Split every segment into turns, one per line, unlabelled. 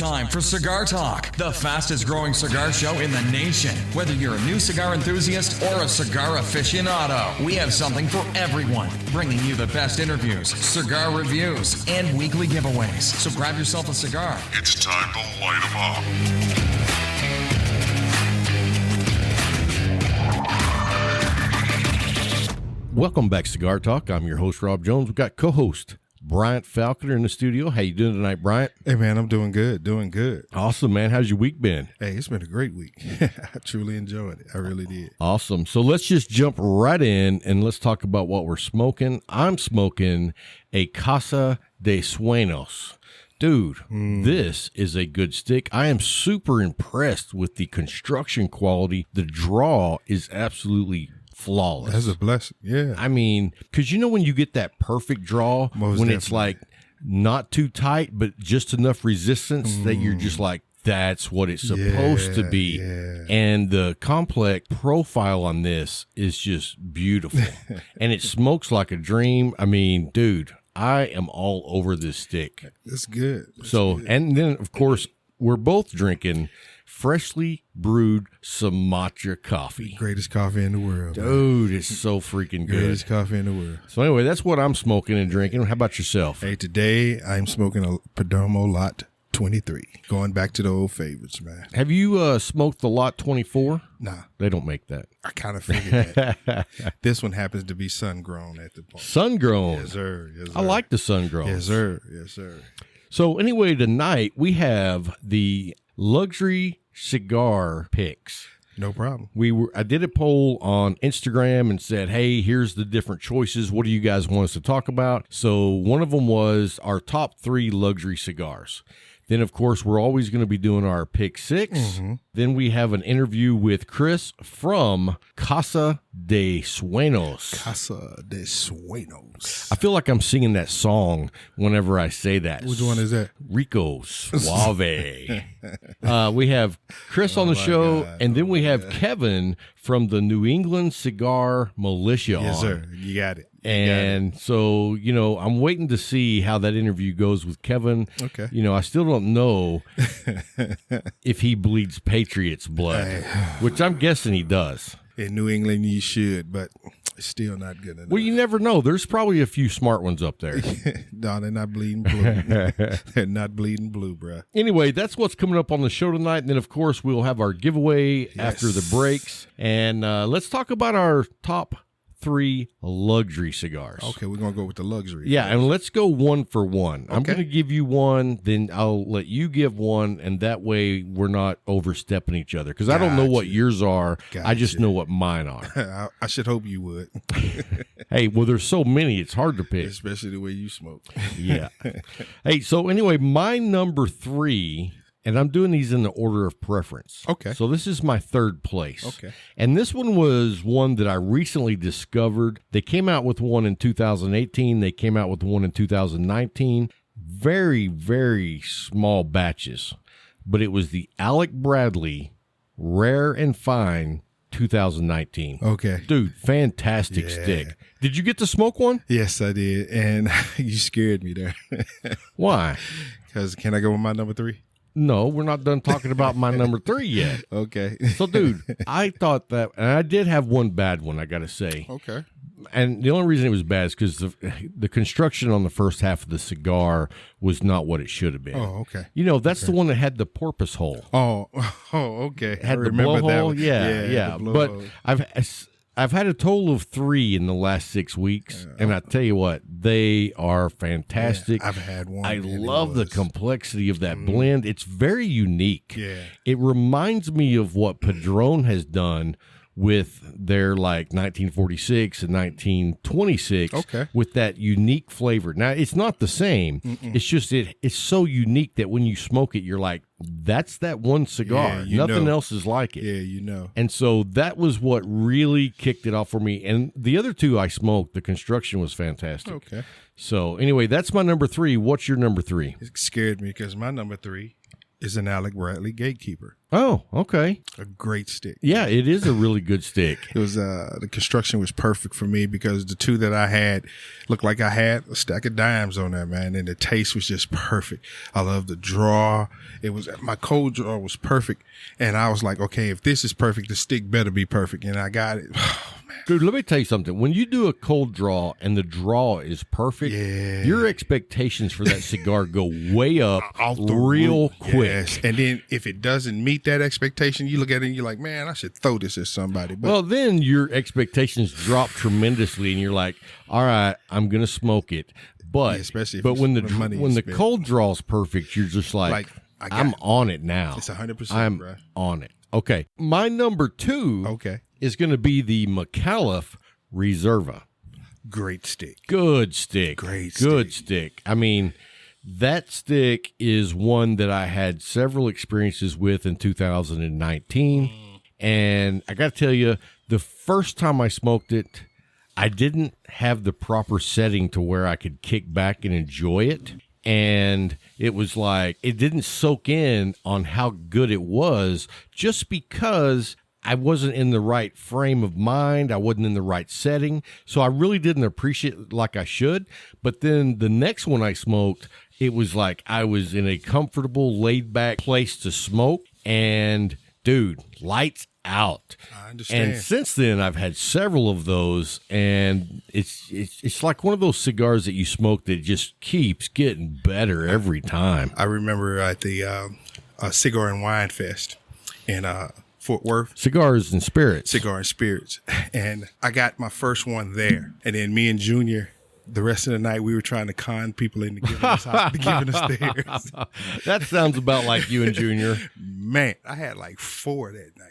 time for Cigar Talk, the fastest growing cigar show in the nation. Whether you're a new cigar enthusiast or a cigar aficionado, we have something for everyone, bringing you the best interviews, cigar reviews, and weekly giveaways. So grab yourself a cigar.
It's time to light 'em up.
Welcome back, Cigar Talk. I'm your host, Rob Jones. We've got co-host Bryant Falconer in the studio. How you doing tonight, Bryant?
Hey, man, I'm doing good.
Awesome, man. How's your week been?
Hey, it's been a great week. I truly enjoyed it. I really did.
Awesome. So let's just jump right in and let's talk about what we're smoking. I'm smoking a Casa De Suenos. Dude, This is a good stick. I am super impressed with the construction quality. The draw is absolutely flawless.
That's a blessing. Yeah.
I mean, because you know when you get that perfect draw, when it's like not too tight, but just enough resistance that you're just like, that's what it's supposed to be.
Yeah.
And the complex profile on this is just beautiful. And it smokes like a dream. I mean, dude, I am all over this stick.
That's good.
And then, of course, we're both drinking freshly brewed Sumatra coffee.
Greatest coffee in the world.
Dude, it's so freaking good.
Greatest coffee in the world.
So anyway, that's what I'm smoking and drinking. How about yourself?
Hey, today I'm smoking a Perdomo Lot 23. Going back to the old favorites, man.
Have you smoked the Lot 24?
Nah.
They don't make that.
I kind of figured that. This one happens to be sun-grown at the point.
Sun-grown?
Yes, sir. Yes, sir.
I like the sun-grown.
Yes, sir. Yes, sir.
So anyway, tonight we have the Luxury Cigar picks.
No problem.
I did a poll on Instagram and said, hey, here's the different choices. What do you guys want us to talk about? So one of them was our top 3 luxury cigars. Then, of course, we're always going to be doing our pick 6. Mm-hmm. Then we have an interview with Chris from Casa De Suenos.
Casa De Suenos.
I feel like I'm singing that song whenever I say that.
Which one is that?
Rico Suave. We have Chris on the show, and then we have Kevin from the New England Cigar Militia.
Yes, sir. You got it.
So, I'm waiting to see how that interview goes with Kevin.
Okay.
I still don't know if he bleeds Patriots blood, which I'm guessing he does.
In New England, you should, but it's still not good enough.
Well, you never know. There's probably a few smart ones up there.
No, they're not bleeding blue. They're not bleeding blue, bro.
Anyway, that's what's coming up on the show tonight. And then, of course, we'll have our giveaway after the breaks. And let's talk about our top 3 luxury cigars.
Okay, we're going to go with the luxury.
Yeah, and let's go one for one.
Okay.
I'm going to give you one, then I'll let you give one, and that way we're not overstepping each other. Because I don't know what yours are. I just know what mine are.
I should hope you would.
Hey, well, there's so many, it's hard to pick.
Especially the way you smoke.
Yeah. Hey, so anyway, my number 3... and I'm doing these in the order of preference.
Okay.
So this is my 3rd place.
Okay.
And this one was one that I recently discovered. They came out with one in 2018. They came out with one in 2019. Very, very small batches. But it was the Alec Bradley Rare and Fine 2019.
Okay.
Dude, fantastic stick. Did you get to smoke one?
Yes, I did. And you scared me there.
Why?
Because can I go with my number 3?
No, we're not done talking about my number 3 yet.
Okay.
So, dude, I thought that, and I did have one bad one, I got to say.
Okay.
And the only reason it was bad is because the construction on the first half of the cigar was not what it should have been.
Oh, okay.
That's the one that had the porpoise hole.
Oh, okay.
Had the blowhole? Yeah. But
hole.
I've had a total of 3 in the last 6 weeks, and I tell you what, they are fantastic.
Yeah, I've had one.
I love the complexity of that blend. It's very unique.
Yeah.
It reminds me of what Padron has done with their 1946 and 1926 with that unique flavor. Now, it's not the same. It's just it's so unique that when you smoke it, you're like, that's that one cigar. Nothing else is like it.
Yeah,
And so that was what really kicked it off for me. And the other 2 I smoked, the construction was fantastic.
Okay.
So anyway, that's my number 3. What's your number 3?
It scared me because my number 3 is an Alec Bradley Gatekeeper.
Oh, okay.
A great stick.
Yeah, it is a really good stick.
It was the construction was perfect for me because the two that I had looked like I had a stack of dimes on there, man, and the taste was just perfect. I love the draw. It was my cold draw was perfect, and I was like, okay, if this is perfect, the stick better be perfect, and I got it.
Dude, let me tell you something. When you do a cold draw and the draw is perfect, your expectations for that cigar go way up real quick.
Yes. And then if it doesn't meet that expectation, you look at it and you're like, man, I should throw this at somebody. But
well, then your expectations drop tremendously, and you're like, all right, I'm going to smoke it. But
especially if
but when
it's
the cold draw is perfect, you're just like I'm on it now.
It's 100%.
I'm
bro.
on it. Okay. My number 2 is going to be the McAuliffe Reserva.
Great stick.
Good stick. Good stick. I mean, that stick is one that I had several experiences with in 2019. And I got to tell you, the first time I smoked it, I didn't have the proper setting to where I could kick back and enjoy it. And it was like, it didn't soak in on how good it was just because I wasn't in the right frame of mind. I wasn't in the right setting. So I really didn't appreciate it like I should. But then the next one I smoked, it was like I was in a comfortable, laid back place to smoke. And dude, lights out.
I understand.
And since then, I've had several of those, and it's like one of those cigars that you smoke that just keeps getting better every time.
I remember at the Cigar and Wine Fest in Fort Worth.
Cigars and Spirits.
Cigar and Spirits. And I got my first one there. And then me and Junior, the rest of the night, we were trying to con people into giving us theirs.
That sounds about like you and Junior.
Man, I had like 4 that night.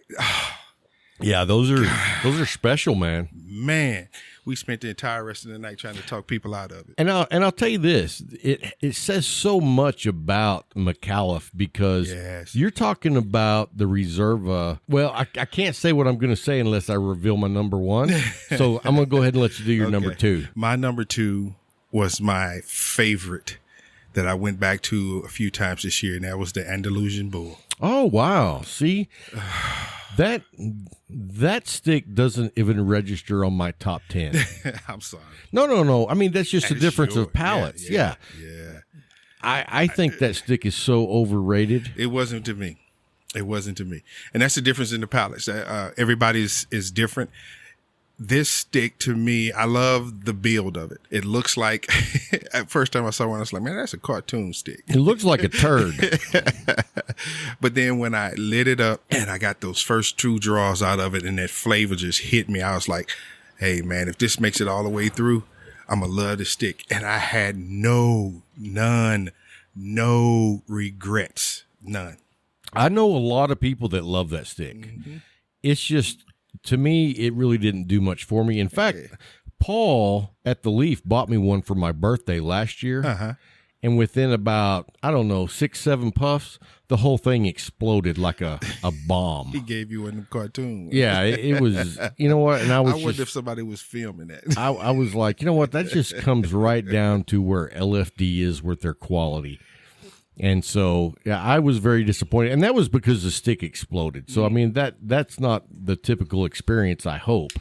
Yeah, those are special, man.
Man, we spent the entire rest of the night trying to talk people out of it.
And I'll tell you this, it says so much about McAuliffe because you're talking about the Reserva. Well, I can't say what I'm going to say unless I reveal my number 1. So I'm going to go ahead and let you do your number 2.
My number 2 was my favorite that I went back to a few times this year, and that was the Andalusian Bull.
Oh, wow. See, that stick doesn't even register on my top 10.
I'm sorry.
No. I mean, that's just a difference of palates. Yeah. I think that stick is so overrated.
It wasn't to me. And that's the difference in the palates. Everybody is different. This stick, to me, I love the build of it. It looks like, at first time I saw one, I was like, man, that's a cartoon stick.
It looks like a turd.
But then when I lit it up and I got those first 2 draws out of it and that flavor just hit me, I was like, hey, man, if this makes it all the way through, I'm going to love this stick. And I had no regrets. None.
I know a lot of people that love that stick. Mm-hmm. It's just, to me, it really didn't do much for me. In fact, Paul at the Leaf bought me one for my birthday last year. And within about, 6-7 puffs, the whole thing exploded like a bomb.
He gave you a cartoon.
Yeah, it was, you know what? And I
wonder if somebody was filming that.
I was like, you know what? That just comes right down to where LFD is with their quality. And so, yeah, I was very disappointed. And that was because the stick exploded. So, I mean, that's not the typical experience, I hope.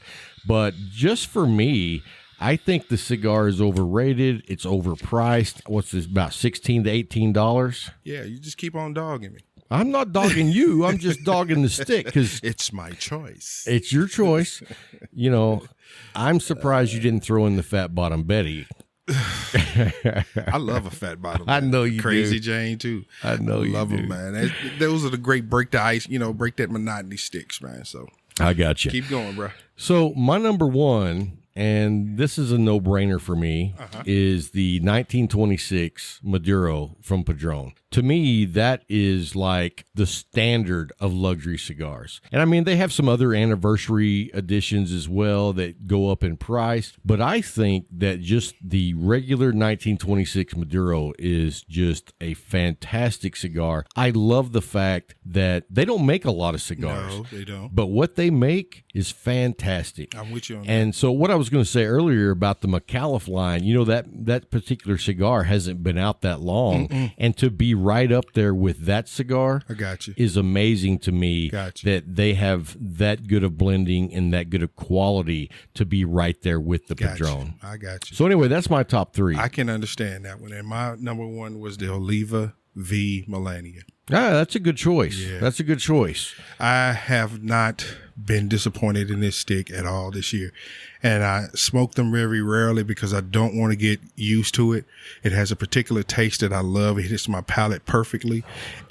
But just for me, I think the cigar is overrated. It's overpriced. What's this, about $16 to $18?
Yeah, you just keep on dogging me.
I'm not dogging you. I'm just dogging the stick because
it's my choice.
It's your choice. You know, I'm surprised you didn't throw in the Fat Bottom Betty.
I love a fat bottom.
I know you
Crazy
do.
Jane too.
I know you
love
do.
them, man. Those are the great break the ice, break that monotony sticks, man. So
I got you.
Keep going, bro.
So my number 1, and this is a no-brainer for me, is the 1926 Maduro from Padron. To me, that is like the standard of luxury cigars. And I mean, they have some other anniversary editions as well that go up in price. But I think that just the regular 1926 Maduro is just a fantastic cigar. I love the fact that they don't make a lot of cigars.
No, they don't.
But what they make is fantastic.
I'm with you on that.
And so what I was going to say earlier about the McAuliffe line, that particular cigar hasn't been out that long. And to be right up there with that cigar
I got you.
is amazing to me.
Got you.
That they have that good of blending and that good of quality to be right there with the
Got you.
Padron.
I got you.
So anyway, that's my top three.
I can understand that one. And my number one was the Oliva V Melania.
That's a good choice.
Yeah.
That's a good choice.
I have not been disappointed in this stick at all this year. And I smoke them very rarely because I don't want to get used to it. It has a particular taste that I love. It hits my palate perfectly.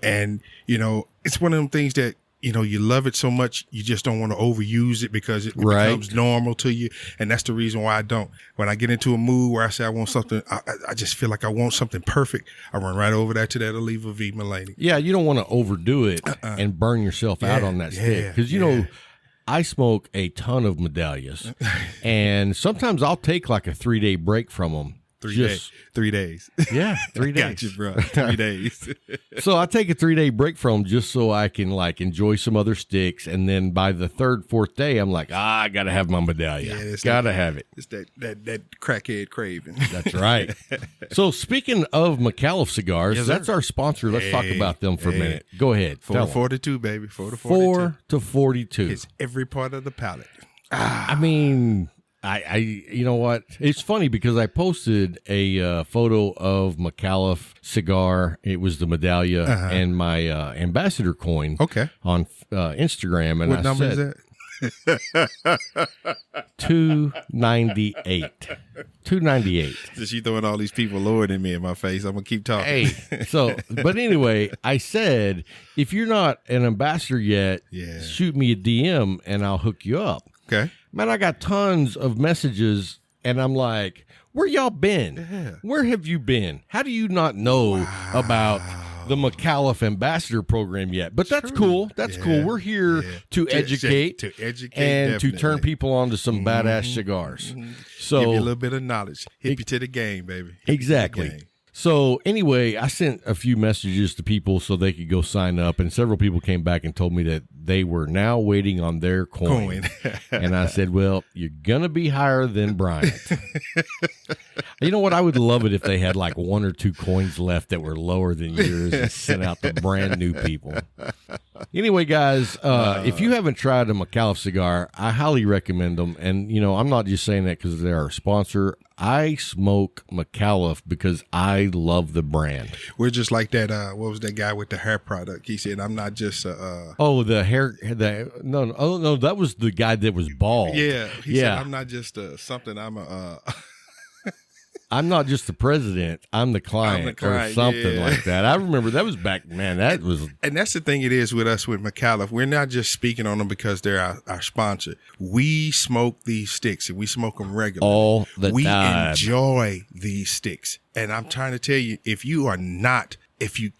And, you know, it's one of them things that, you know, you love it so much, you just don't want to overuse it because it becomes normal to you. And that's the reason why I don't. When I get into a mood where I say I want something, I just feel like I want something perfect. I run right over that to that Oliva V Melania.
Yeah, you don't want to overdo it and burn yourself out on that stick. Because, you know, I smoke a ton of Medallias, and sometimes I'll take like a 3-day break from them.
3 days. 3 days.
Yeah, 3 days.
Got you, bro. 3 days.
So I take a 3-day break from them just so I can like enjoy some other sticks, and then by the third, fourth day, I'm like, I gotta have my Medallia. Gotta have it.
It's that crackhead craving.
That's right. So speaking of McAuliffe Cigars,
Yes,
that's
sir.
our sponsor. Let's talk about them for a minute. Go ahead.
4
Tell
to
'em.
42, baby. 4 to 42.
4 to 42.
It's every part of the palate.
I mean, I you know what? It's funny because I posted a photo of McAuliffe cigar. It was the Medallia and my ambassador coin.
Okay.
On Instagram, and
What
I
number
said
is that?
298. 298.
Since you throwing all these people lower than me in my face, I'm gonna keep talking.
Hey, so, but anyway, I said, if you're not an ambassador yet,
Yeah.
shoot me a DM and I'll hook you up.
Okay.
Man, I got tons of messages, and I'm like, where y'all been?
Yeah.
Where have you been? How do you not know about the McAuliffe Ambassador Program yet? But that's cool. That's cool. We're here to educate,
to educate,
and to turn
definitely.
people on to some badass cigars. So
Give you a little bit of knowledge. Hip you to the game, baby. Hip you to the
exactly.
game.
So anyway, I sent a few messages to people so they could go sign up, and several people came back and told me that they were now waiting on their coin. And I said, well, you're going to be higher than Bryant. You know what? I would love it if they had like 1 or 2 coins left that were lower than yours and sent out to brand new people. Anyway, guys, if you haven't tried a McAuliffe cigar, I highly recommend them. And, you know, I'm not just saying that because they're our sponsor. I smoke McAuliffe because I love the brand.
We're just like that. What was that guy with the hair product? He said, "I'm not just
Oh, the hair. No, that was the guy that was bald.
yeah." He said, "I'm not just something. I'm a."
I'm not just the president. I'm the client, or something like that. I remember that was back. Man, that was.
And that's the thing it is with us with McAuliffe. We're not just speaking on them because they're our sponsor. We smoke these sticks and we smoke them regularly.
All the
we
time.
enjoy these sticks. And I'm trying to tell you, if you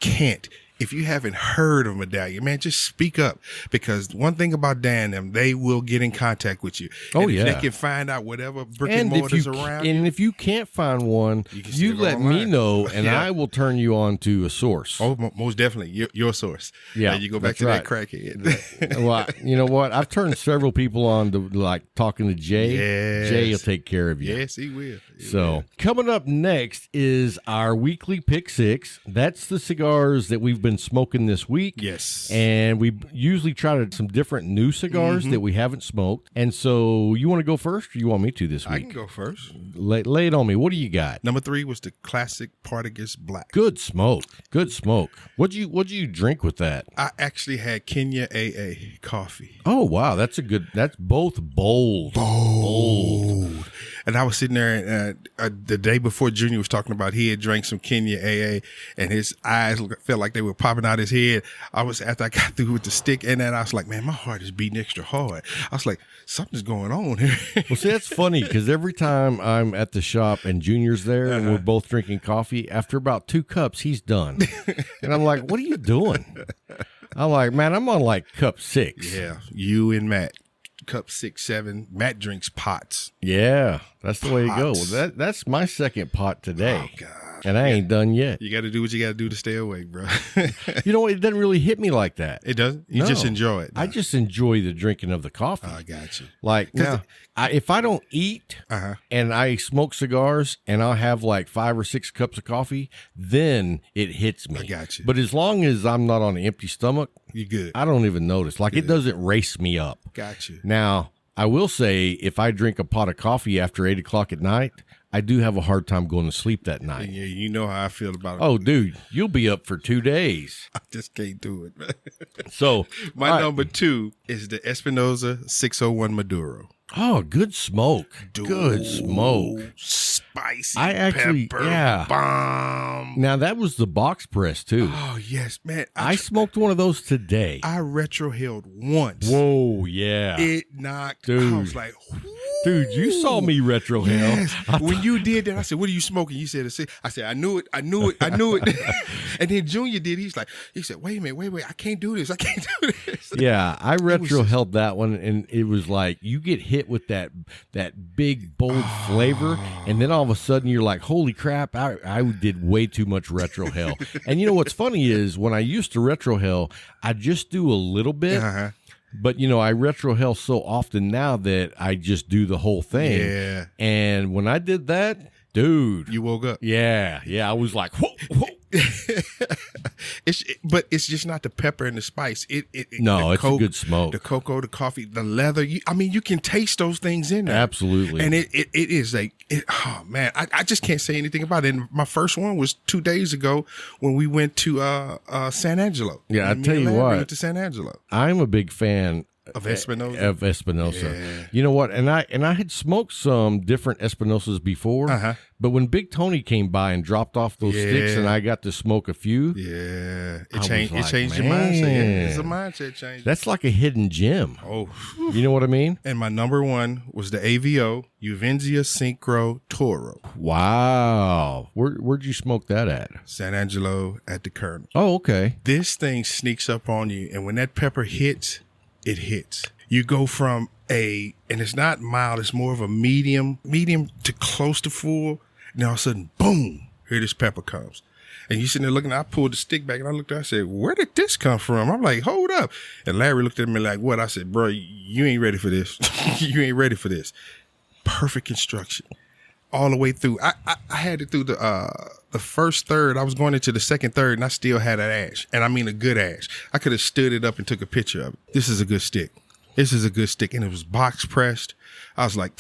can't, if you haven't heard of Medallion, man, just speak up, because one thing about Dan, them, they will get in contact with you.
Oh,
and if
yeah.
they can find out whatever brick and mortars around.
And if you can't find one,
can
you
still go
let me
online.
know, and
Yeah.
I will turn you on to a source.
Oh, most definitely, your source.
Yeah,
And you go back
that's
to
right.
that crackhead.
Well, you know what? I've turned several people on to like talking to Jay.
Yes.
Jay will take care of you.
Yes, he will. He
So
will.
coming up next is our weekly pick 6. That's the cigars that we've been smoking this week.
Yes.
And we usually try to some different new cigars that we haven't smoked. And so you want to go first, or you want me to this
I
week?
can go first.
Lay it on me. What do you got?
Number 3 was the classic Partagas Black.
Good smoke. Good smoke. What'd you drink with that?
I actually had Kenya AA coffee.
Oh wow, that's both bold. Bold.
And I was sitting there the day before Junior was talking about he had drank some Kenya AA and his eyes felt like they were popping out his head. After I got through with the stick and that, I was like, man, my heart is beating extra hard. I was like, something's going on here.
Well, see, that's funny because every time I'm at the shop and Junior's there and we're both drinking coffee, after about 2 cups, he's done. And I'm like, what are you doing? I'm like, man, I'm on like cup 6.
Yeah, you and Matt. Cup 6, 7. Matt drinks pots.
Yeah, that's the way to go.
Pots.
That's my second pot today.
Oh, gosh.
And I ain't done yet.
You got to do what you got to do to stay awake, bro.
You know, it doesn't really hit me like that.
It doesn't? You
No.
just enjoy it.
I just enjoy the drinking of the coffee.
I got you.
Like, now, if I don't eat
Uh-huh.
and I smoke cigars and I'll have like 5 or 6 cups of coffee, then it hits me.
I got you.
But as long as I'm not on an empty stomach,
You good.
I don't even notice. Like, it doesn't race me up.
Got you.
Now, I will say, if I drink a pot of coffee after 8 o'clock at night, I do have a hard time going to sleep that night.
Yeah, you know how I feel about it.
Oh, dude, you'll be up for 2 days.
I just can't do it, man.
So,
My
all right.
number 2 is the Espinosa 601 Maduro.
Oh, good smoke. Good smoke.
Spicy
I actually-
pepper
yeah.
bomb.
Now, that was the box press, too.
Oh, yes, man.
I smoked one of those today.
I retrohaled once.
Whoa, yeah.
It knocked.
Dude.
I was like,
Dude, you saw me retro hell.
yes. When you did that, I said, "What are you smoking?" You said, "I said, I knew it. And then Junior did. He said, "Wait a minute, I can't do this. I can't do this."
Yeah, I retro held that one, and it was like you get hit with that big bold flavor, and then all of a sudden you're like, "Holy crap! I did way too much retro hell." And you know what's funny is when I used to retro hell, I just do a little bit.
Uh-huh.
But, you know, I retro hell so often now that I just do the whole thing.
Yeah.
And when I did that, dude.
You woke up.
Yeah. I was like, whoa, whoa.
But it's just not the pepper and the spice.
No,
the
it's a good smoke.
The cocoa, the coffee, the leather. You can taste those things in there.
Absolutely.
And it is oh man, I just can't say anything about it. And my first one was 2 days ago when we went to San Angelo.
Yeah, I
Me
tell
and
you
Larry
what.
went to San Angelo.
I'm a big fan
Of Espinosa?
Of Espinosa.
Yeah.
You know what? And I had smoked some different Espinosas before,
Uh-huh.
but when Big Tony came by and dropped off those sticks
Yeah.
and I got to smoke a few,
Yeah,
I was
it
like,
changed your mindset. Yeah,
man.
it's a mindset change.
that's like a hidden gem.
Oh,
You know what I mean?
and my number 1 was the AVO Uvenzia Synchro Toro,
Wow. Where'd you smoke that at?
San Angelo at the Colonel.
Oh, okay.
This thing sneaks up on you, and when that pepper hits, it hits. You go from and it's not mild, it's more of a medium to close to full, and all of a sudden, boom, here this pepper comes. And you sitting there looking, I pulled the stick back and I looked at it, I said, where did this come from? I'm like, hold up. And Larry looked at me like, what? I said, bro, you ain't ready for this. You ain't ready for this. Perfect construction. All the way through. I had it through the first third. I was going into the second third and I still had an ash. And I mean a good ash. I could have stood it up and took a picture of it. This is a good stick. And it was box pressed. I was like,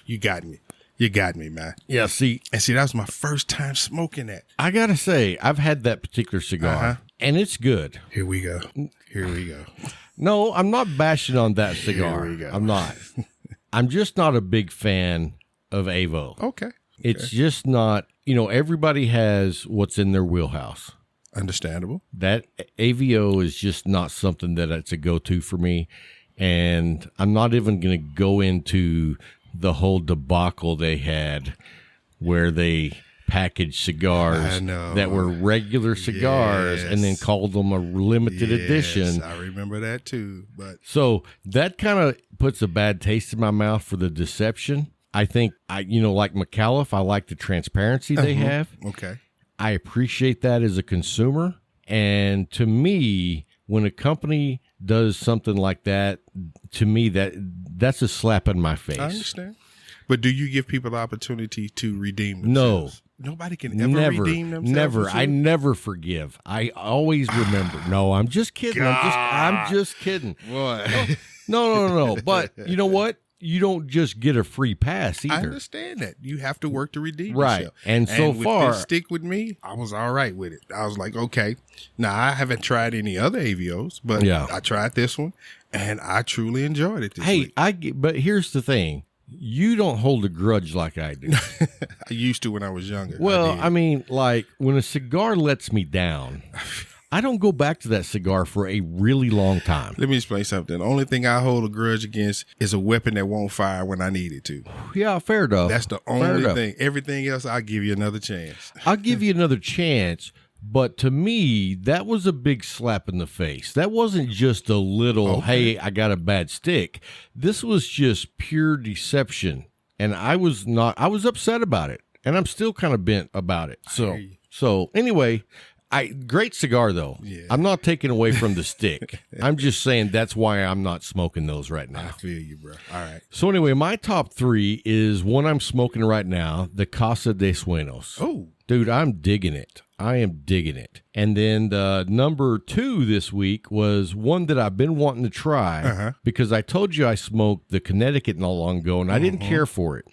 you got me. You got me, man.
Yeah, see,
That was my first time smoking that.
I got to say, I've had that particular cigar,
Uh-huh.
and it's good.
Here we go.
No, I'm not bashing on that cigar.
we go.
I'm not. I'm just not a big fan of Avo.
Okay.
It's just not, everybody has what's in their wheelhouse.
Understandable.
That AVO is just not something that it's a go-to for me. And I'm not even going to go into the whole debacle they had where they packaged cigars
I know.
that were regular cigars
Yes.
and then called them a limited edition.
I remember that too. But
So that kind of puts a bad taste in my mouth for the deception. I think, like McAuliffe, I like the transparency they have.
okay.
I appreciate that as a consumer. And to me, when a company does something like that, to me, that's a slap in my face.
I understand. But do you give people the opportunity to redeem
No.
themselves? Nobody can ever redeem themselves.
Never.
with
I
you?
never forgive. I always remember. No, I'm just kidding. I'm just kidding.
What?
No. But you know what? You don't just get a free pass either.
I understand that. You have to work to redeem
Right.
yourself.
And so
with
far-
this stick with me, I was all right with it. I was like, okay. Now, I haven't tried any other AVOs, but
Yeah.
I tried this one, and I truly enjoyed it this
Hey,
week.
but here's the thing. You don't hold a grudge like I do.
I used to when I was younger.
Well,
did.
I mean, like when a cigar lets me down, I don't go back to that cigar for a really long time.
Let me explain something. The only thing I hold a grudge against is a weapon that won't fire when I need it to.
Yeah, fair enough.
That's the
Fair
only
enough.
thing. Everything else, I'll give you another chance.
I'll give you another chance, but to me, that was a big slap in the face. That wasn't just a little, hey, I got a bad stick. This was just pure deception. And I was upset about it. and I'm still kind of bent about it.
hear you.
So anyway, great cigar though.
Yeah.
I'm not taking away from the stick. I'm just saying that's why I'm not smoking those right
I
now.
feel you, bro. All right.
So anyway, my top 3 is one I'm smoking right now, the Casa De Suenos.
Oh,
Dude, I'm digging it. I am digging it. And then the number 2 this week was one that I've been wanting to try because I told you I smoked the Connecticut not long ago, and I didn't care for it.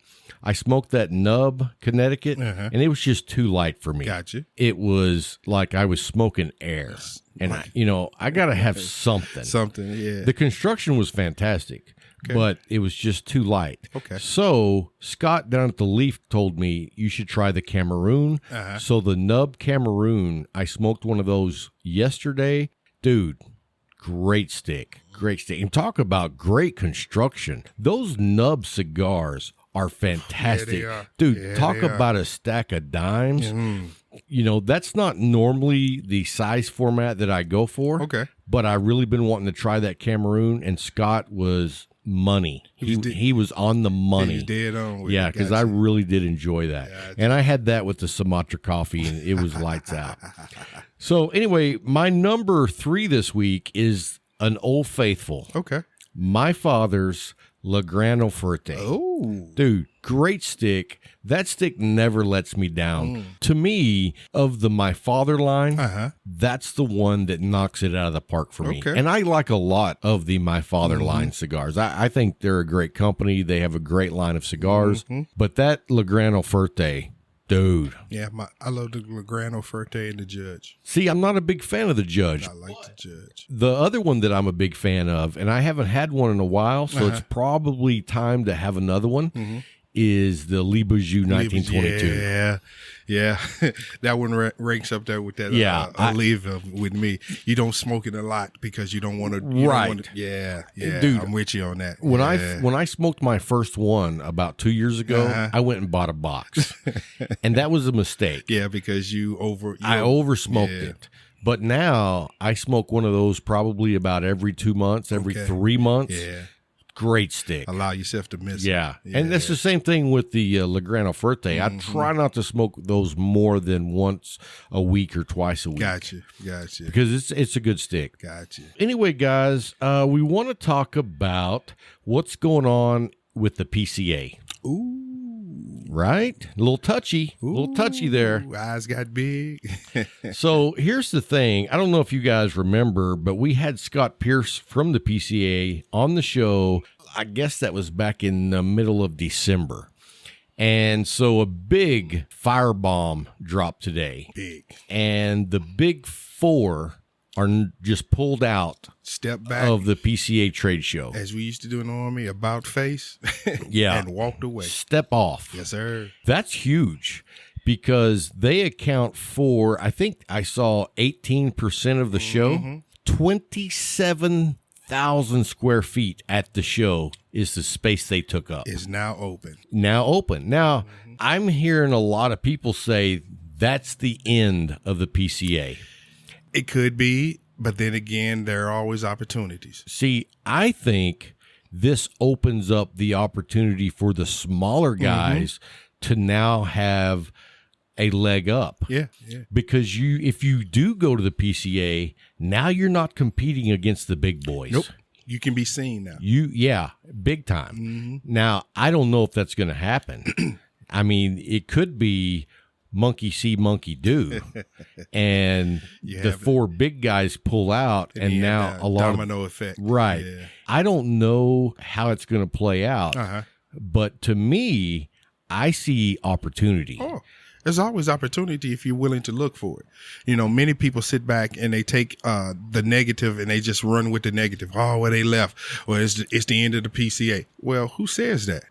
I smoked that Nub Connecticut, and it was just too light for me.
gotcha.
It was like I was smoking air. And, I got to have something.
Something, yeah.
The construction was fantastic, but it was just too light.
Okay.
So Scott down at the Leaf told me you should try the Cameroon. So the Nub Cameroon, I smoked one of those yesterday. Dude, great stick. Great stick. And talk about great construction. Those Nub cigars are fantastic.
Yeah, they are.
Dude,
Yeah,
talk
they are.
about a stack of dimes. That's not normally the size format that I go for.
Okay.
But I really been wanting to try that Cameroon, and Scott was money. He was on the money.
He was dead on with
Yeah,
it.
because
Gotcha.
I really did enjoy that.
Gotcha.
And I had that with the Sumatra coffee, and it was lights out. So anyway, my number 3 this week is an Old Faithful.
Okay.
My father's La Grano Fuerte.
Oh.
Dude, great stick. That stick never lets me down. To me, of the My Father line, that's the one that knocks it out of the park for me.
Okay.
And I like a lot of the My Father line cigars. I think they're a great company. They have a great line of cigars. But that La Grano Fuerte, dude.
Yeah, I love the Grano Fuerte and the Judge.
See, I'm not a big fan of the Judge.
I like the Judge.
The other one that I'm a big fan of, and I haven't had one in a while, so it's probably time to have another one, is the Le Bijou 1922.
Yeah. That one ranks up there with that. Oliva with me. You don't smoke it a lot because you don't want to.
Right.
Yeah.
Dude,
I'm with you on that.
When I smoked my first one about 2 years ago, I went and bought a box, and that was a mistake.
Yeah, because
I over smoked it. But now I smoke one of those probably about every 2 months, every 3 months.
Yeah.
Great stick.
Allow yourself to miss
Yeah.
it.
And that's the same thing with the La Grano Fuerte. I try not to smoke those more than once a week or twice a week.
Gotcha.
Because it's a good stick.
Gotcha.
Anyway, guys, we want to talk about what's going on with the PCA.
Ooh.
Right? A little touchy there.
Eyes got big.
So here's the thing. I don't know if you guys remember, but we had Scott Pierce from the PCA on the show. I guess that was back in the middle of December. And so a big firebomb dropped today.
Big.
And the big 4 are just pulled out
Step back
of the PCA trade show.
as we used to do in the Army, about face.
Yeah.
And walked away.
Step off.
Yes, sir.
That's huge because they account for, I think I saw 18% of the show. 27,000 square feet at the show is the space they took up.
Is now open.
Now, I'm hearing a lot of people say that's the end of the PCA.
It could be, but then again, there are always opportunities.
See, I think this opens up the opportunity for the smaller guys to now have a leg up.
Yeah.
Because if you do go to the PCA, now you're not competing against the big boys.
Nope. You can be seen now.
Big time. Now, I don't know if that's going to happen. I mean, it could be monkey see, monkey do, and the 4 big guys pull out, and now a lot
domino effect.
Right.
Yeah.
I don't know how it's going to play out, but to me, I see opportunity.
Oh, there's always opportunity if you're willing to look for it. Many people sit back and they take the negative and they just run with the negative. Oh, well, they left. Well, it's the end of the PCA. Well, who says that?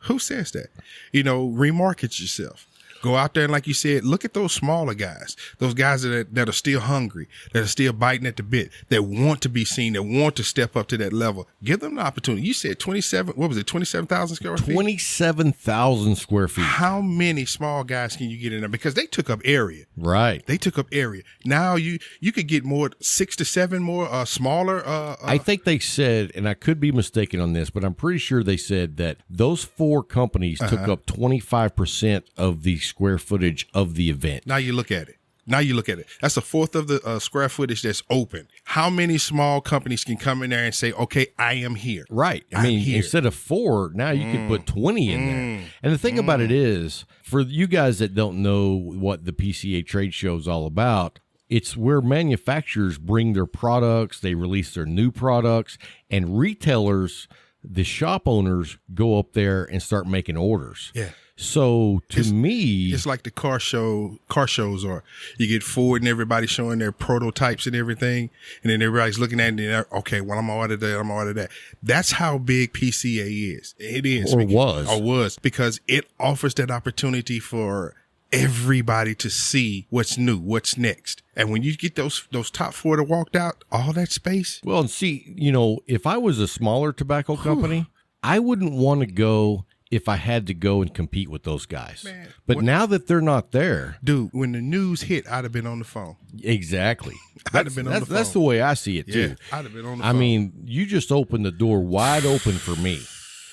Remarket yourself. Go out there and, like you said, look at those smaller guys, those guys that are still hungry, that are still biting at the bit, that want to be seen, that want to step up to that level. Give them the opportunity. You said 27,000 square feet?
27,000 square feet.
How many small guys can you get in there? Because they took up area.
Right.
They took up area. Now you could get 6 to 7 more smaller.
I think they said, and I could be mistaken on this, but I'm pretty sure they said that those 4 companies took up 25% of the square footage of the event.
Now you look at it. That's a fourth of the square footage that's open. How many small companies can come in there and say, okay, I am here?
Right. I mean,
here.
Instead of 4, now you can put 20 in there. And the thing about it is, for you guys that don't know what the PCA trade show is all about, it's where manufacturers bring their products, they release their new products, and retailers, the shop owners, go up there and start making orders.
Yeah.
So to me,
it's like the car shows are. You get Ford and everybody showing their prototypes and everything, and then everybody's looking at it and they're, okay, well, I'm gonna order that, I'm gonna order that. That's how big PCA is. It is.
Or was.
Because it offers that opportunity for everybody to see what's new, what's next. And when you get those top 4 that walked out, all that space.
Well, and see, if I was a smaller tobacco company, I wouldn't want to go if I had to go and compete with those guys. Man, but now that they're not there.
Dude, when the news hit, I'd have been on the phone.
Exactly.
I'd have been on the phone.
That's the way I see it, too.
I'd have been on the phone.
I mean, you just opened the door wide open for me.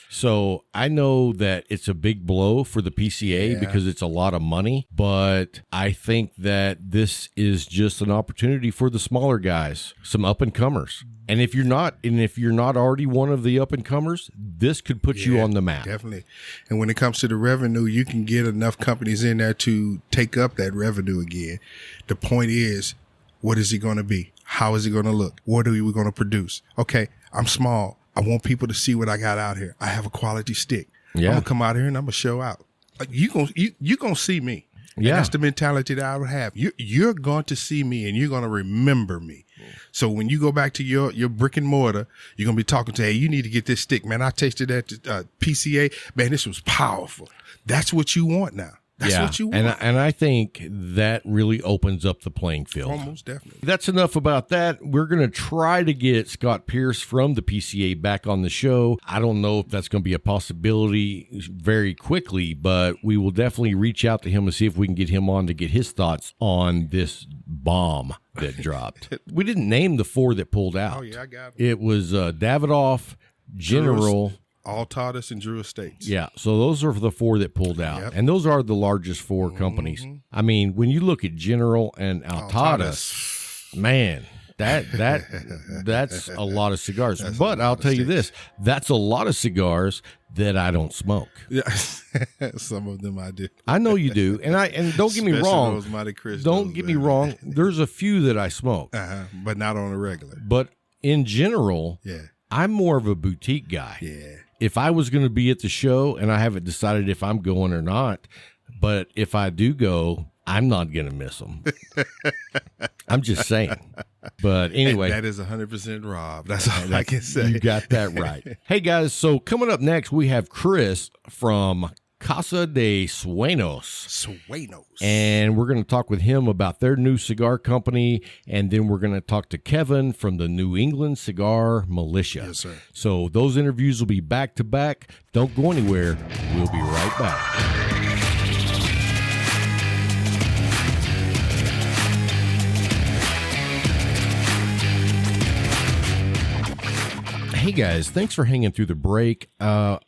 So I know that it's a big blow for the PCA because it's a lot of money, but I think that this is just an opportunity for the smaller guys, some up and comers. And if you're not already one of the up and comers, this could put you on the map.
Definitely. And when it comes to the revenue, you can get enough companies in there to take up that revenue again. The point is, what is it going to be? How is it going to look? What are we going to produce? Okay, I'm small. I want people to see what I got out here. I have a quality stick.
Yeah.
I'm gonna come out here and I'm gonna show out. Like you gonna see me. And
yeah,
that's the mentality that I would have. You're going to see me and you're gonna remember me. So when you go back to your brick and mortar, you're gonna be talking to, hey, you need to get this stick, man. I tasted that PCA, man. This was powerful. That's what you want now. That's what you want.
And I think that really opens up the playing field.
Almost definitely.
That's enough about that. We're going to try to get Scott Pierce from the PCA back on the show. I don't know if that's going to be a possibility very quickly, but we will definitely reach out to him and see if we can get him on to get his thoughts on this bomb that dropped. We didn't name the 4 that pulled out.
Oh, yeah, I got it.
It was Davidoff, General,
Altadis and Drew Estates.
Yeah, so those are the 4 that pulled out. Yep. And those are the largest 4 companies. I mean, when you look at General and Altadis, man, that's a lot of cigars. But I'll tell you this, that's a lot of cigars that I don't smoke.
Yeah. Some of them I do.
I know you do. And don't get me wrong. Don't get me wrong. There's a few that I smoke.
But not on a regular.
But in general, I'm more of a boutique guy.
Yeah.
If I was going to be at the show, and I haven't decided if I'm going or not, but if I do go, I'm not going to miss them. I'm just saying. But anyway.
That is 100% Rob. That's all I can say.
You got that right. Hey, guys, so coming up next, we have Chris from Casa De Suenos. And we're going to talk with him about their new cigar company, and then we're going to talk to Kevin from the New England Cigar Militia.
Yes, sir.
So those interviews will be back to back. Don't go anywhere. We'll be right back. Hey guys, thanks for hanging through the break.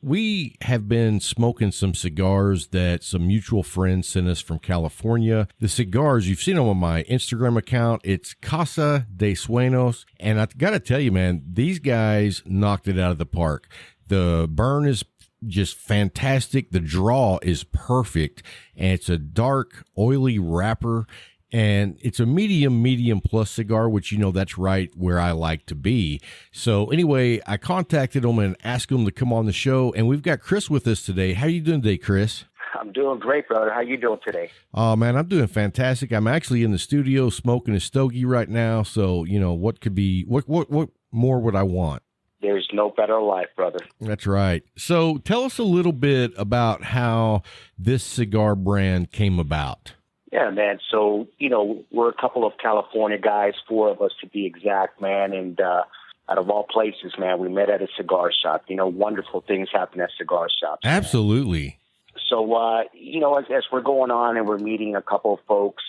We have been smoking some cigars that some mutual friends sent us from California. The cigars, you've seen them on my Instagram account. It's Casa De Suenos. And I got to tell you, man, these guys knocked it out of the park. The burn is just fantastic. The draw is perfect. And it's a dark, oily wrapper. And it's a medium plus cigar, which, that's right where I like to be. So anyway, I contacted them and asked them to come on the show. And we've got Chris with us today. How are you doing today, Chris?
I'm doing great, brother. How you doing today?
Oh, man, I'm doing fantastic. I'm actually in the studio smoking a stogie right now. So, what more would I want?
There's no better life, brother.
That's right. So tell us a little bit about how this cigar brand came about.
Yeah, man. So, we're a couple of California guys, 4 of us to be exact, man. And out of all places, man, we met at a cigar shop. Wonderful things happen at cigar shops.
Absolutely.
Man. So, as we're going on and we're meeting a couple of folks,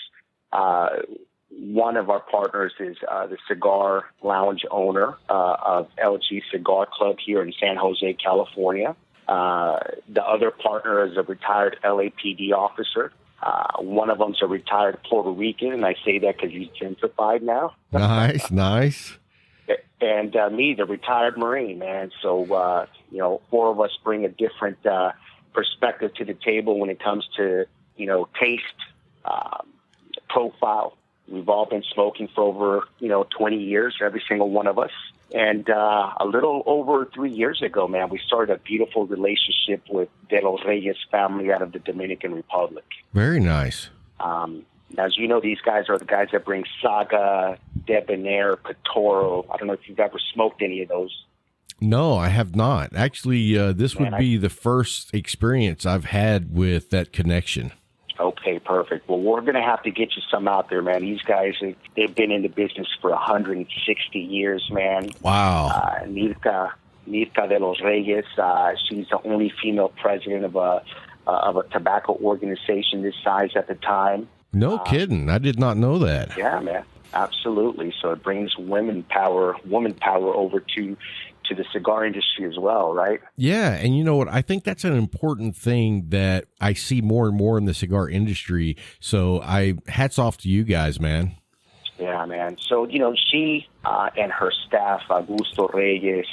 one of our partners is the cigar lounge owner of LG Cigar Club here in San Jose, California. The other partner is a retired LAPD officer. One of them's a retired Puerto Rican, and I say that because he's gentrified now.
Nice, nice.
And me, the retired Marine, man. So, four of us bring a different perspective to the table when it comes to, taste, profile. We've all been smoking for over, 20 years, every single one of us. And a little over 3 years ago, man, we started a beautiful relationship with De Los Reyes family out of the Dominican Republic.
Very nice.
As you know, these guys are the guys that bring Saga, Debonair, Patoro. I don't know if you've ever smoked any of those.
No, I have not. Actually, this would be the first experience I've had with that connection.
Okay, perfect. Well, we're going to have to get you some out there, man. These guys, they've been in the business for 160 years, man.
Wow.
Mirka de los Reyes, she's the only female president of a tobacco organization this size at the time.
No kidding. I did not know that.
Yeah, man. Absolutely. So it brings woman power over to the cigar industry as well, right?
Yeah, and you know what? I think that's an important thing that I see more and more in the cigar industry. So hats off to you guys, man.
Yeah, man. So, she and her staff, Augusto Reyes,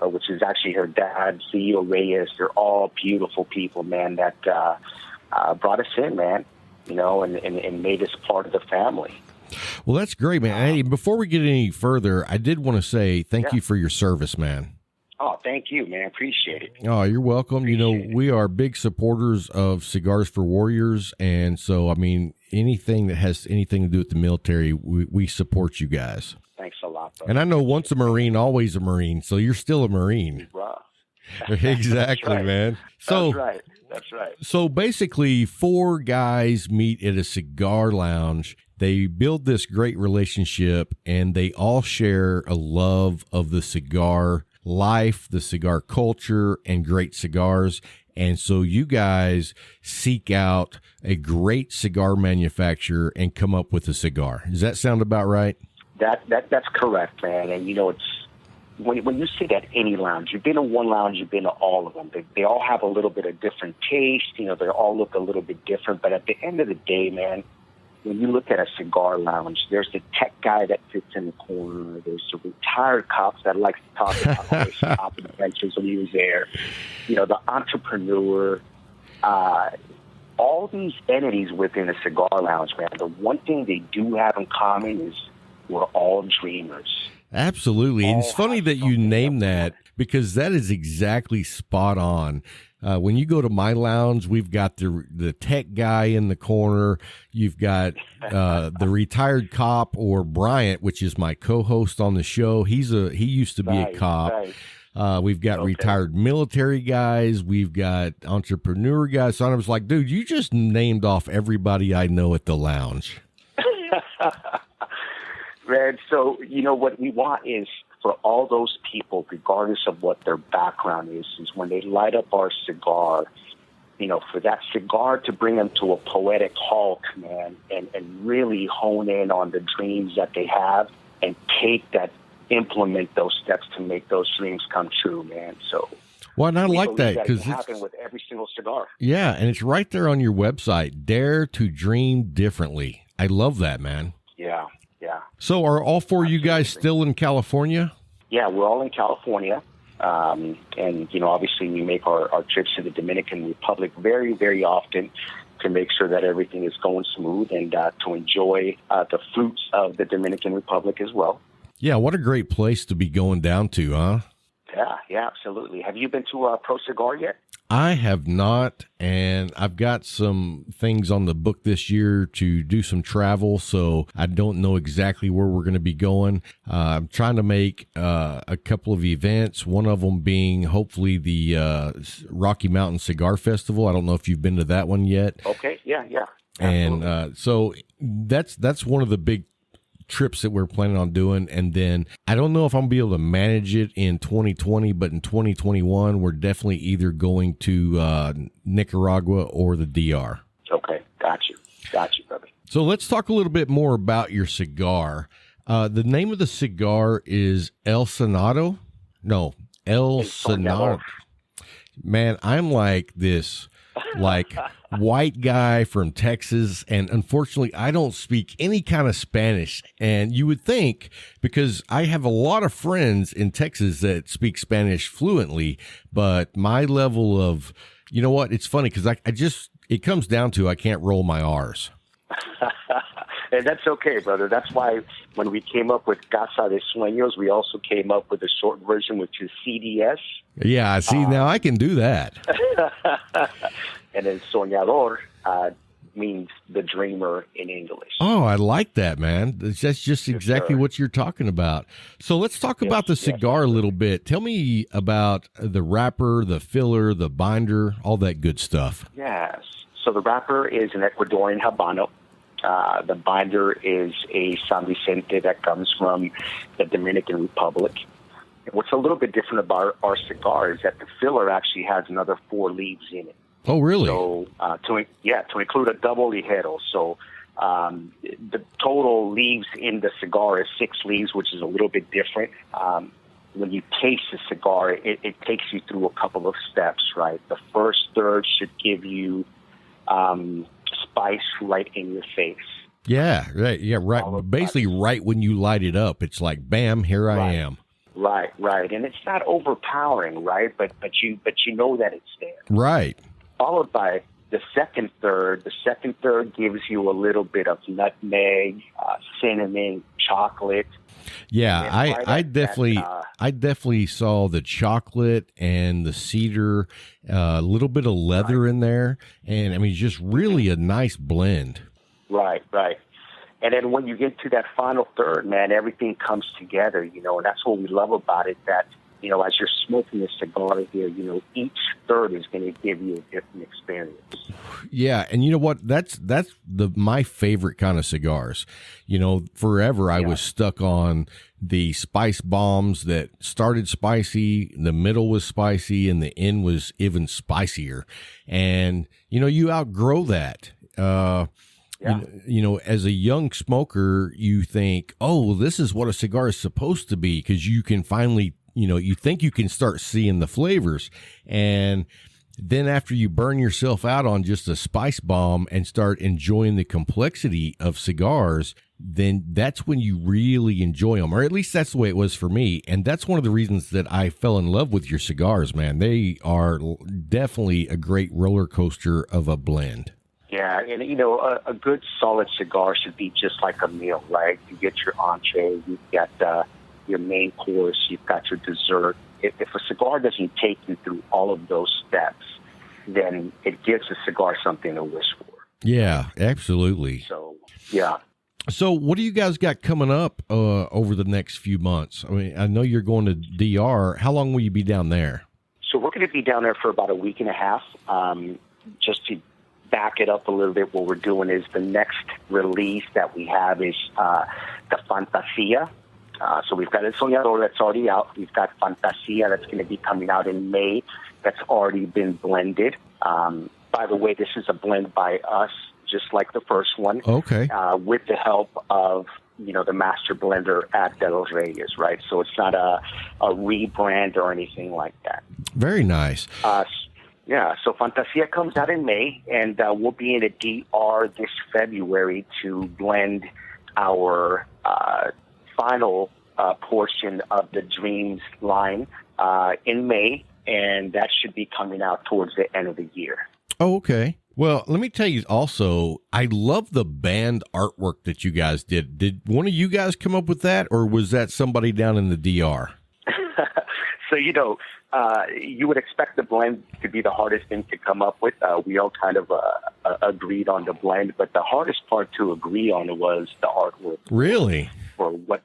which is actually her dad, Theo Reyes, they're all beautiful people, man, that brought us in, man, and made us part of the family.
Well, that's great, man. Hey, before we get any further, I did want to say thank you for your service, man.
Oh, thank you, man. Appreciate it.
Oh, you're welcome. We are big supporters of Cigars for Warriors. And so, anything that has anything to do with the military, we support you guys.
Thanks a lot, brother.
And I know once a Marine, always a Marine. So you're still a Marine.
Wow.
Exactly, right, man. So
That's right.
So basically, four guys meet at a cigar lounge. They build this great relationship, and they all share a love of the cigar life, the cigar culture, and great cigars. And so you guys seek out a great cigar manufacturer and come up with a cigar. Does that sound about right?
That's correct, man. And it's when you sit at any lounge, you've been in one lounge, you've been to all of them. They all have a little bit of different taste. They all look a little bit different. But at the end of the day, man, when you look at a cigar lounge, there's the tech guy that sits in the corner. There's the retired cops that likes to talk about all his top adventures when he was there. The entrepreneur. All these entities within a cigar lounge, man, the one thing they do have in common is we're all dreamers.
Absolutely. And it's funny that you name that, because that is exactly spot on. When you go to my lounge, we've got the tech guy in the corner. You've got the retired cop, or Bryant, which is my co-host on the show. He used to be a cop. Right. We've got retired military guys. We've got entrepreneur guys. So I was like, dude, you just named off everybody I know at the lounge.
Man, so what we want is for all those people, regardless of what their background is when they light up our cigar, for that cigar to bring them to a poetic halt, man, and really hone in on the dreams that they have and implement those steps to make those dreams come true, man. So,
well, and I like that because
it can happen with every single cigar.
Yeah, and it's right there on your website. Dare to dream differently. I love that, man.
Yeah.
So are all four of you guys still in California?
Yeah, we're all in California. And, obviously we make our trips to the Dominican Republic very, very often to make sure that everything is going smooth and to enjoy the fruits of the Dominican Republic as well.
Yeah, what a great place to be going down to, huh?
Yeah, absolutely. Have you been to Pro Cigar yet?
I have not, and I've got some things on the book this year to do some travel, so I don't know exactly where we're going to be going. I'm trying to make a couple of events, one of them being hopefully the Rocky Mountain Cigar Festival. I don't know if you've been to that one yet.
Okay, yeah.
Absolutely. And so that's one of the big trips that we're planning on doing. And then I don't know if I'm gonna be able to manage it in 2020, but in 2021 we're definitely either going to Nicaragua or the DR.
Okay, got you brother.
So let's talk a little bit more about your cigar. The name of the cigar is El Sonado. Man, I'm like this white guy from Texas, and unfortunately, I don't speak any kind of Spanish. And you would think, because I have a lot of friends in Texas that speak Spanish fluently, but my level of, you know what? It's funny because it comes down to I can't roll my R's.
And that's okay, brother. That's why when we came up with Casa De Suenos, we also came up with a short version, which is CDS.
Yeah, see, now I can do that.
And then Soñador means the dreamer in English.
Oh, I like that, man. That's just exactly what you're talking about. So let's talk about the cigar a little bit. Tell me about the wrapper, the filler, the binder, all that good stuff.
Yes. So the wrapper is an Ecuadorian Habano. The binder is a San Vicente that comes from the Dominican Republic. What's a little bit different about our cigar is that the filler actually has another 4 leaves in it.
Oh, really?
So, to include a double ligero. So, the total leaves in the cigar is 6 leaves, which is a little bit different. When you taste the cigar, it takes you through a couple of steps, right? The first third should give you spice right in your face.
Yeah, right. Yeah, right. Basically, right when you light it up, it's like, bam, here I am.
Right. And it's not overpowering, right? But you know that it's there.
Right.
Followed by the second third. The second third gives you a little bit of nutmeg, cinnamon, chocolate.
Yeah, I definitely saw the chocolate and the cedar, a little bit of leather in there, and I mean, just really a nice blend. Right.
And then when you get to that final third, man, everything comes together, and that's what we love about it, that, as you're smoking a cigar here, each third is going to give you a different experience.
Yeah, and you know what? That's my favorite kind of cigars. Forever I was stuck on the spice bombs that started spicy, the middle was spicy, and the end was even spicier. And, you outgrow that. As a young smoker, you think, oh, this is what a cigar is supposed to be, because you can finally, you think you can start seeing the flavors. And then after you burn yourself out on just a spice bomb and start enjoying the complexity of cigars, then that's when you really enjoy them, or at least that's the way it was for me. And that's one of the reasons that I fell in love with your cigars, man. They are definitely a great roller coaster of a blend.
Yeah, and a good solid cigar should be just like a meal, right? You get your entree, you've got your main course, you've got your dessert. If a cigar doesn't take you through all of those steps, then it gives a cigar something to wish for.
Yeah, absolutely.
So, yeah.
So what do you guys got coming up over the next few months? I mean, I know you're going to DR. How long will you be down there?
So we're going to be down there for about a week and a half. Just to back it up a little bit, what we're doing is the next release that we have is the Fantasia. So we've got El Soñador that's already out. We've got Fantasia that's going to be coming out in May that's already been blended. By the way, this is a blend by us, just like the first one.
Okay.
With the help of, the master blender at De Los Reyes, right? So it's not a rebrand or anything like that.
Very nice.
Yeah, so Fantasia comes out in May, and we'll be in a DR this February to blend our final portion of the Dreams line in May, and that should be coming out towards the end of the year.
Oh, okay. Well, let me tell you also, I love the band artwork that you guys did. Did one of you guys come up with that, or was that somebody down in the DR?
So, you would expect the blend to be the hardest thing to come up with. We all kind of agreed on the blend, but the hardest part to agree on was the artwork.
Really?
For what?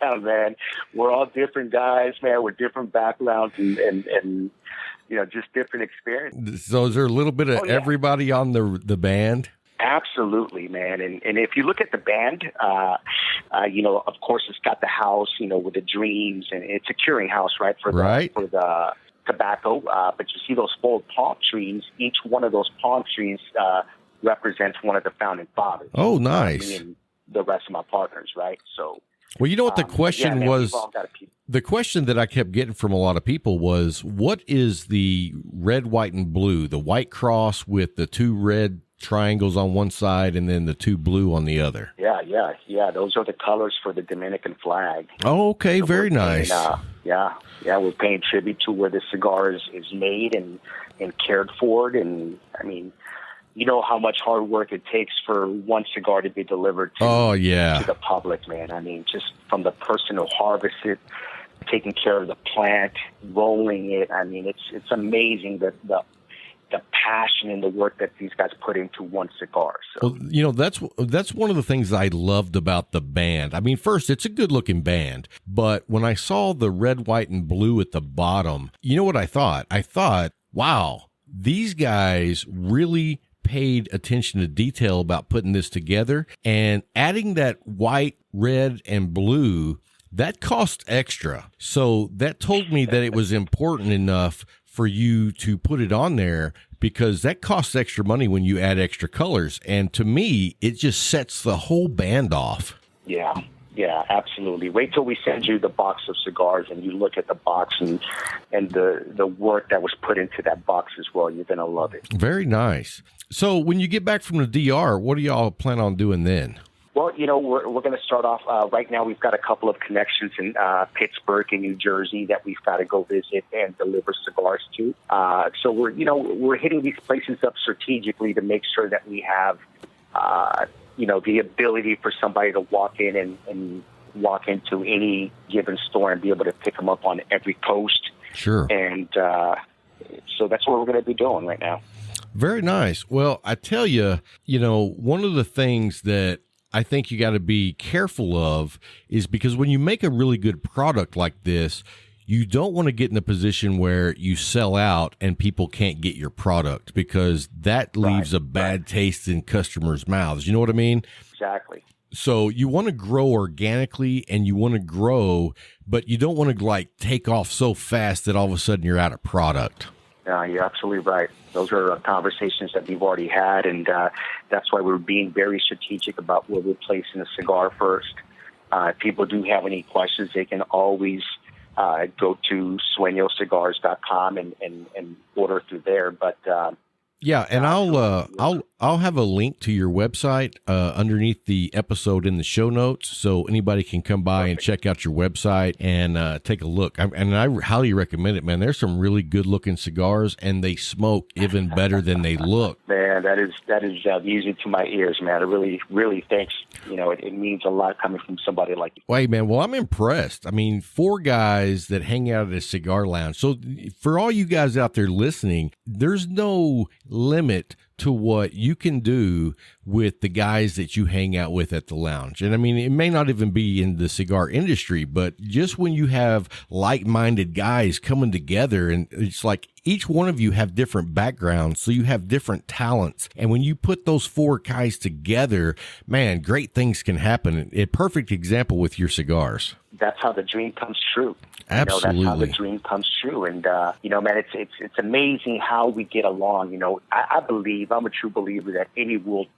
Man, we're all different guys, man. We're different backgrounds and just different experiences.
So is there a little bit of everybody on the band?
Absolutely, man. And if you look at the band, of course, it's got the house, with the dreams, and it's a curing house, right? For the tobacco. But you see those full palm trees. Each one of those palm trees represents one of the founding fathers.
Oh, nice.
Me and the rest of my partners, right? So
Well, you know what the question
man,
was?
we've all got a
The question that I kept getting from a lot of people was, what is the red, white, and blue? The white cross with the two red triangles on one side and then the two blue on the other.
Yeah. Those are the colors for the Dominican flag.
Oh, okay.
So
Very nice.
We're paying tribute to where the cigar is made and cared for. And I mean, you know how much hard work it takes for one cigar to be delivered to the public, man. I mean, just from the person who harvests it, taking care of the plant, rolling it. I mean, it's amazing that the passion and the work that these guys put into one cigar. So,
well, you know, that's one of the things I loved about the band. I mean, first, it's a good looking band, but when I saw the red, white, and blue at the bottom, you know what I thought? I thought, wow, these guys really paid attention to detail about putting this together, and adding that white, red, and blue, that cost extra. So that told me that it was important enough for you to put it on there, because that costs extra money when you add extra colors. And to me, it just sets the whole band off.
Yeah, absolutely. Wait till we send you the box of cigars and you look at the box and the work that was put into that box as well. You're going to love it.
Very nice. So when you get back from the DR, what do y'all plan on doing then?
Well, you know, we're going to start off right now. We've got a couple of connections in Pittsburgh and New Jersey that we've got to go visit and deliver cigars to. So we're hitting these places up strategically to make sure that we have, the ability for somebody to walk in and walk into any given store and be able to pick them up on every coast.
Sure.
And so that's what we're going to be doing right now.
Very nice. Well, I tell you, one of the things that I think you got to be careful of is, because when you make a really good product like this, you don't want to get in a position where you sell out and people can't get your product, because that leaves a bad taste in customers' mouths. You know what I mean?
Exactly.
So you want to grow organically, and you want to grow, but you don't want to take off so fast that all of a sudden you're out of product.
You're absolutely right. Those are conversations that we've already had, and that's why we're being very strategic about where we're placing the cigar first. If people do have any questions, they can always go to suenoscigars.com and order through there. But
yeah, and I'll have a link to your website underneath the episode in the show notes, so anybody can come by and check out your website and take a look. And I highly recommend it, man. There's some really good looking cigars, and they smoke even better than they look.
Man, that is music to my ears, man. It really, really thanks. It means a lot coming from somebody like you.
Wait, man. Well, I'm impressed. I mean, 4 guys that hang out at a cigar lounge. So for all you guys out there listening, there's no limit to what you can do with the guys that you hang out with at the lounge. And I mean, it may not even be in the cigar industry, but just when you have like-minded guys coming together, and it's like each one of you have different backgrounds, so you have different talents. And when you put those 4 guys together, man, great things can happen. A perfect example with your cigars.
That's how the dream comes true.
Absolutely.
That's how the dream comes true. And, man, it's amazing how we get along. I'm a true believer that any world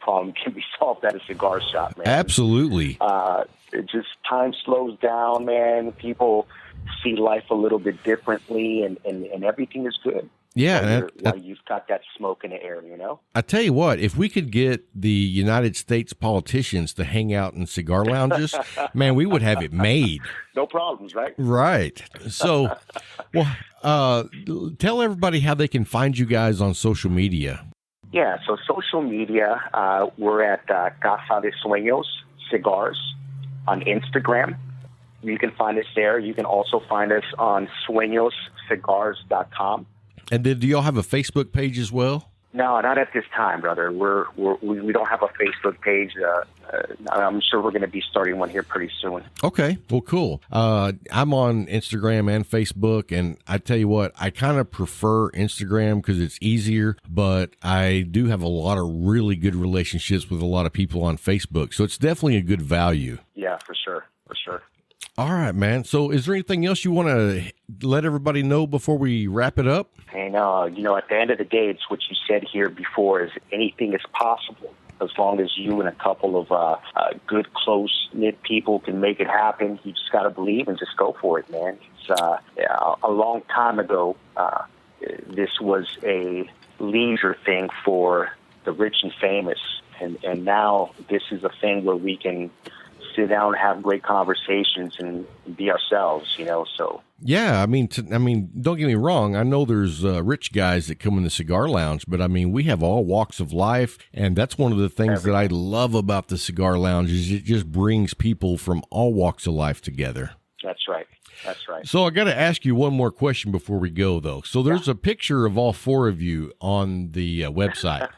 problem can be solved at a cigar shop, man.
Absolutely.
It just, time slows down, man. People see life a little bit differently, and everything is good.
Yeah.
While you've got that smoke in the air,
I tell you what, if we could get the United States politicians to hang out in cigar lounges, man, we would have it made.
No problems, right?
Right. So, tell everybody how they can find you guys on social media.
Yeah, so social media, we're at Casa De Suenos Cigars on Instagram. You can find us there. You can also find us on suenoscigars.com.
And then do y'all have a Facebook page as well?
No, not at this time, brother. We don't have a Facebook page. I'm sure we're going to be starting one here pretty soon.
Okay, well, cool. I'm on Instagram and Facebook, and I tell you what, I kind of prefer Instagram because it's easier, but I do have a lot of really good relationships with a lot of people on Facebook, so it's definitely a good value.
Yeah, for sure.
All right, man. So is there anything else you want to let everybody know before we wrap it up?
And, at the end of the day, it's what you said here before, is anything is possible as long as you and a couple of good, close-knit people can make it happen, you just got to believe and just go for it, man. It's a long time ago, this was a leisure thing for the rich and famous, and now this is a thing where we can sit down and have great conversations and be ourselves, you know. So
yeah, I mean, don't get me wrong. I know there's rich guys that come in the cigar lounge, but I mean, we have all walks of life, and that's one of the things that I love about the cigar lounge is it just brings people from all walks of life together.
That's right. That's right.
So I got to ask you one more question before we go, though. So there's a picture of all four of you on the website.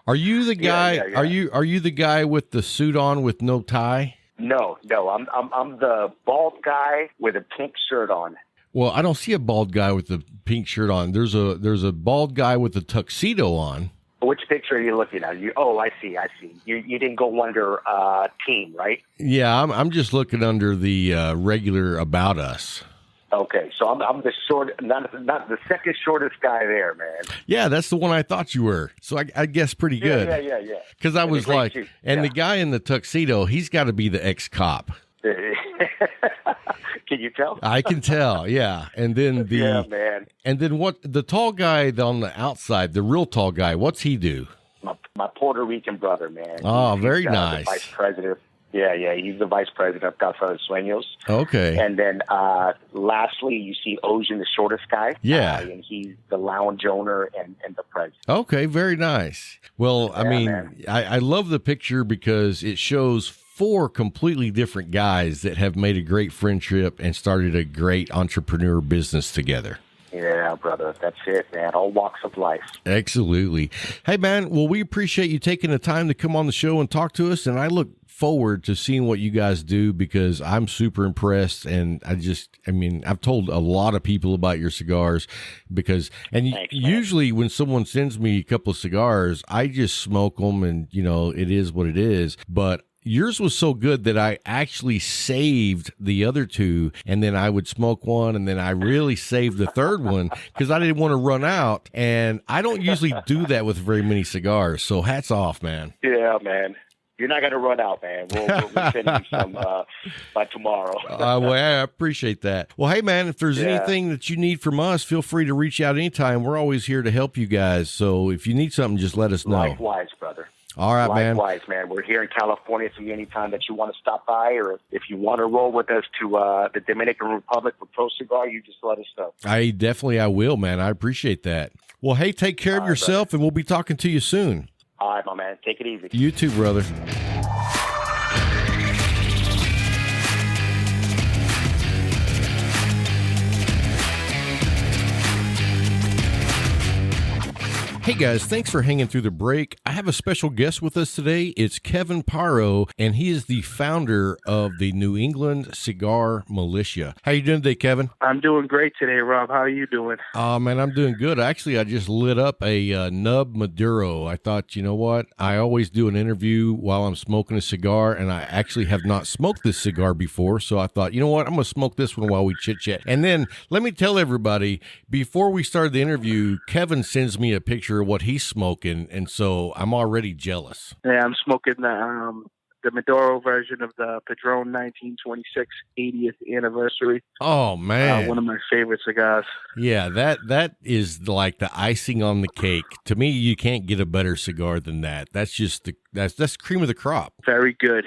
Are you the guy?
Yeah.
Are you the guy with the suit on with no tie?
No. I'm the bald guy with a pink shirt on.
Well, I don't see a bald guy with the pink shirt on. There's a bald guy with a tuxedo on.
Which picture are you looking at? I see. You didn't go under team, right?
Yeah, I'm just looking under the regular About Us.
Okay, so I'm the short, not the second shortest guy there, man.
Yeah, that's the one I thought you were. So I guess pretty good.
Yeah.
Because I was like, and the guy in the tuxedo, he's got to be the ex-cop.
Can you tell?
I can tell, yeah. And then
man.
And then what? The tall guy on the outside, the real tall guy, what's he do?
My Puerto Rican brother, man.
Oh, very nice.
The vice president. Yeah, he's the vice president of Casa De Suenos.
Okay.
And then lastly, you see Ocean, the shortest guy.
Yeah.
And he's the lounge owner and the president.
Okay, very nice. Well, I mean, I love the picture because it shows four completely different guys that have made a great friendship and started a great entrepreneur business together.
Yeah, brother. That's it, man. All walks of life.
Absolutely. Hey, man, well, we appreciate you taking the time to come on the show and talk to us, and I look forward to seeing what you guys do because I'm super impressed, and I've told a lot of people about your cigars because, and thanks, usually when someone sends me a couple of cigars, I just smoke them and, you know, it is what it is, but yours was so good that I actually saved the other two, and then I would smoke one, and then I really saved the third one because I didn't want to run out, and I don't usually do that with very many cigars, so hats off, man.
Yeah, man. You're not going to run out, man. We'll send you some by tomorrow.
Well, I appreciate that. Well, hey, man, if there's anything that you need from us, feel free to reach out anytime. We're always here to help you guys, so if you need something, just let us know.
Likewise, brother.
All right, man.
Likewise, man. We're here in California, so anytime that you want to stop by or if you want to roll with us to the Dominican Republic for Pro Cigar, you just let us know.
I will, man. I appreciate that. Well, hey, take care of yourself, and we'll be talking to you soon.
All right, my man. Take it easy.
You too, brother. Hey guys, thanks for hanging through the break. I have a special guest with us today. It's Kevin Parro, and he is the founder of the New England Cigar Militia. How you doing today, Kevin?
I'm doing great today, Rob. How are you doing?
Oh, man, I'm doing good. Actually, I just lit up a Nub Maduro. I thought, you know what? I always do an interview while I'm smoking a cigar, and I actually have not smoked this cigar before, so I thought, you know what? I'm going to smoke this one while we chit-chat. And then let me tell everybody, before we started the interview, Kevin sends me a picture of what he's smoking, and so I'm already jealous.
Yeah, I'm smoking the Maduro version of the Padron 1926 80th anniversary.
Oh man,
one of my favorite cigars.
Yeah, that is like the icing on the cake. To me, you can't get a better cigar than that. That's just that's cream of the crop.
Very good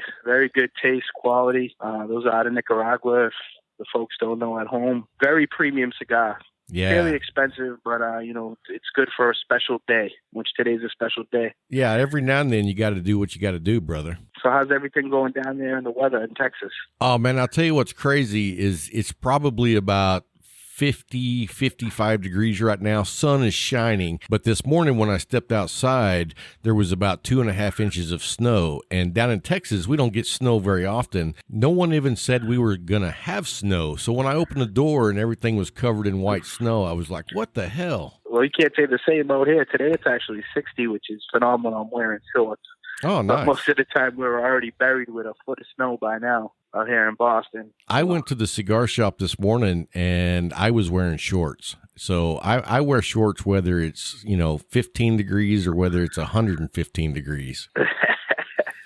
taste, quality. Those are out of Nicaragua. If the folks don't know at home, very premium cigar.
Yeah.
Fairly expensive, but, it's good for a special day, which today's a special day.
Yeah, every now and then you got to do what you got to do, brother.
So how's everything going down there in the weather in Texas?
Oh, man, I'll tell you what's crazy is it's probably about 50, 55 degrees right now. Sun is shining. But this morning when I stepped outside, there was about 2.5 inches of snow. And down in Texas, we don't get snow very often. No one even said we were going to have snow. So when I opened the door and everything was covered in white snow, I was like, what the hell?
Well, you can't say the same out here. Today it's actually 60, which is phenomenal. I'm wearing shorts.
Oh, nice.
But most of the time we're already buried with a foot of snow by now. out here in Boston.
I went to the cigar shop this morning and I was wearing shorts. So I wear shorts whether it's, 15 degrees or whether it's 115 degrees.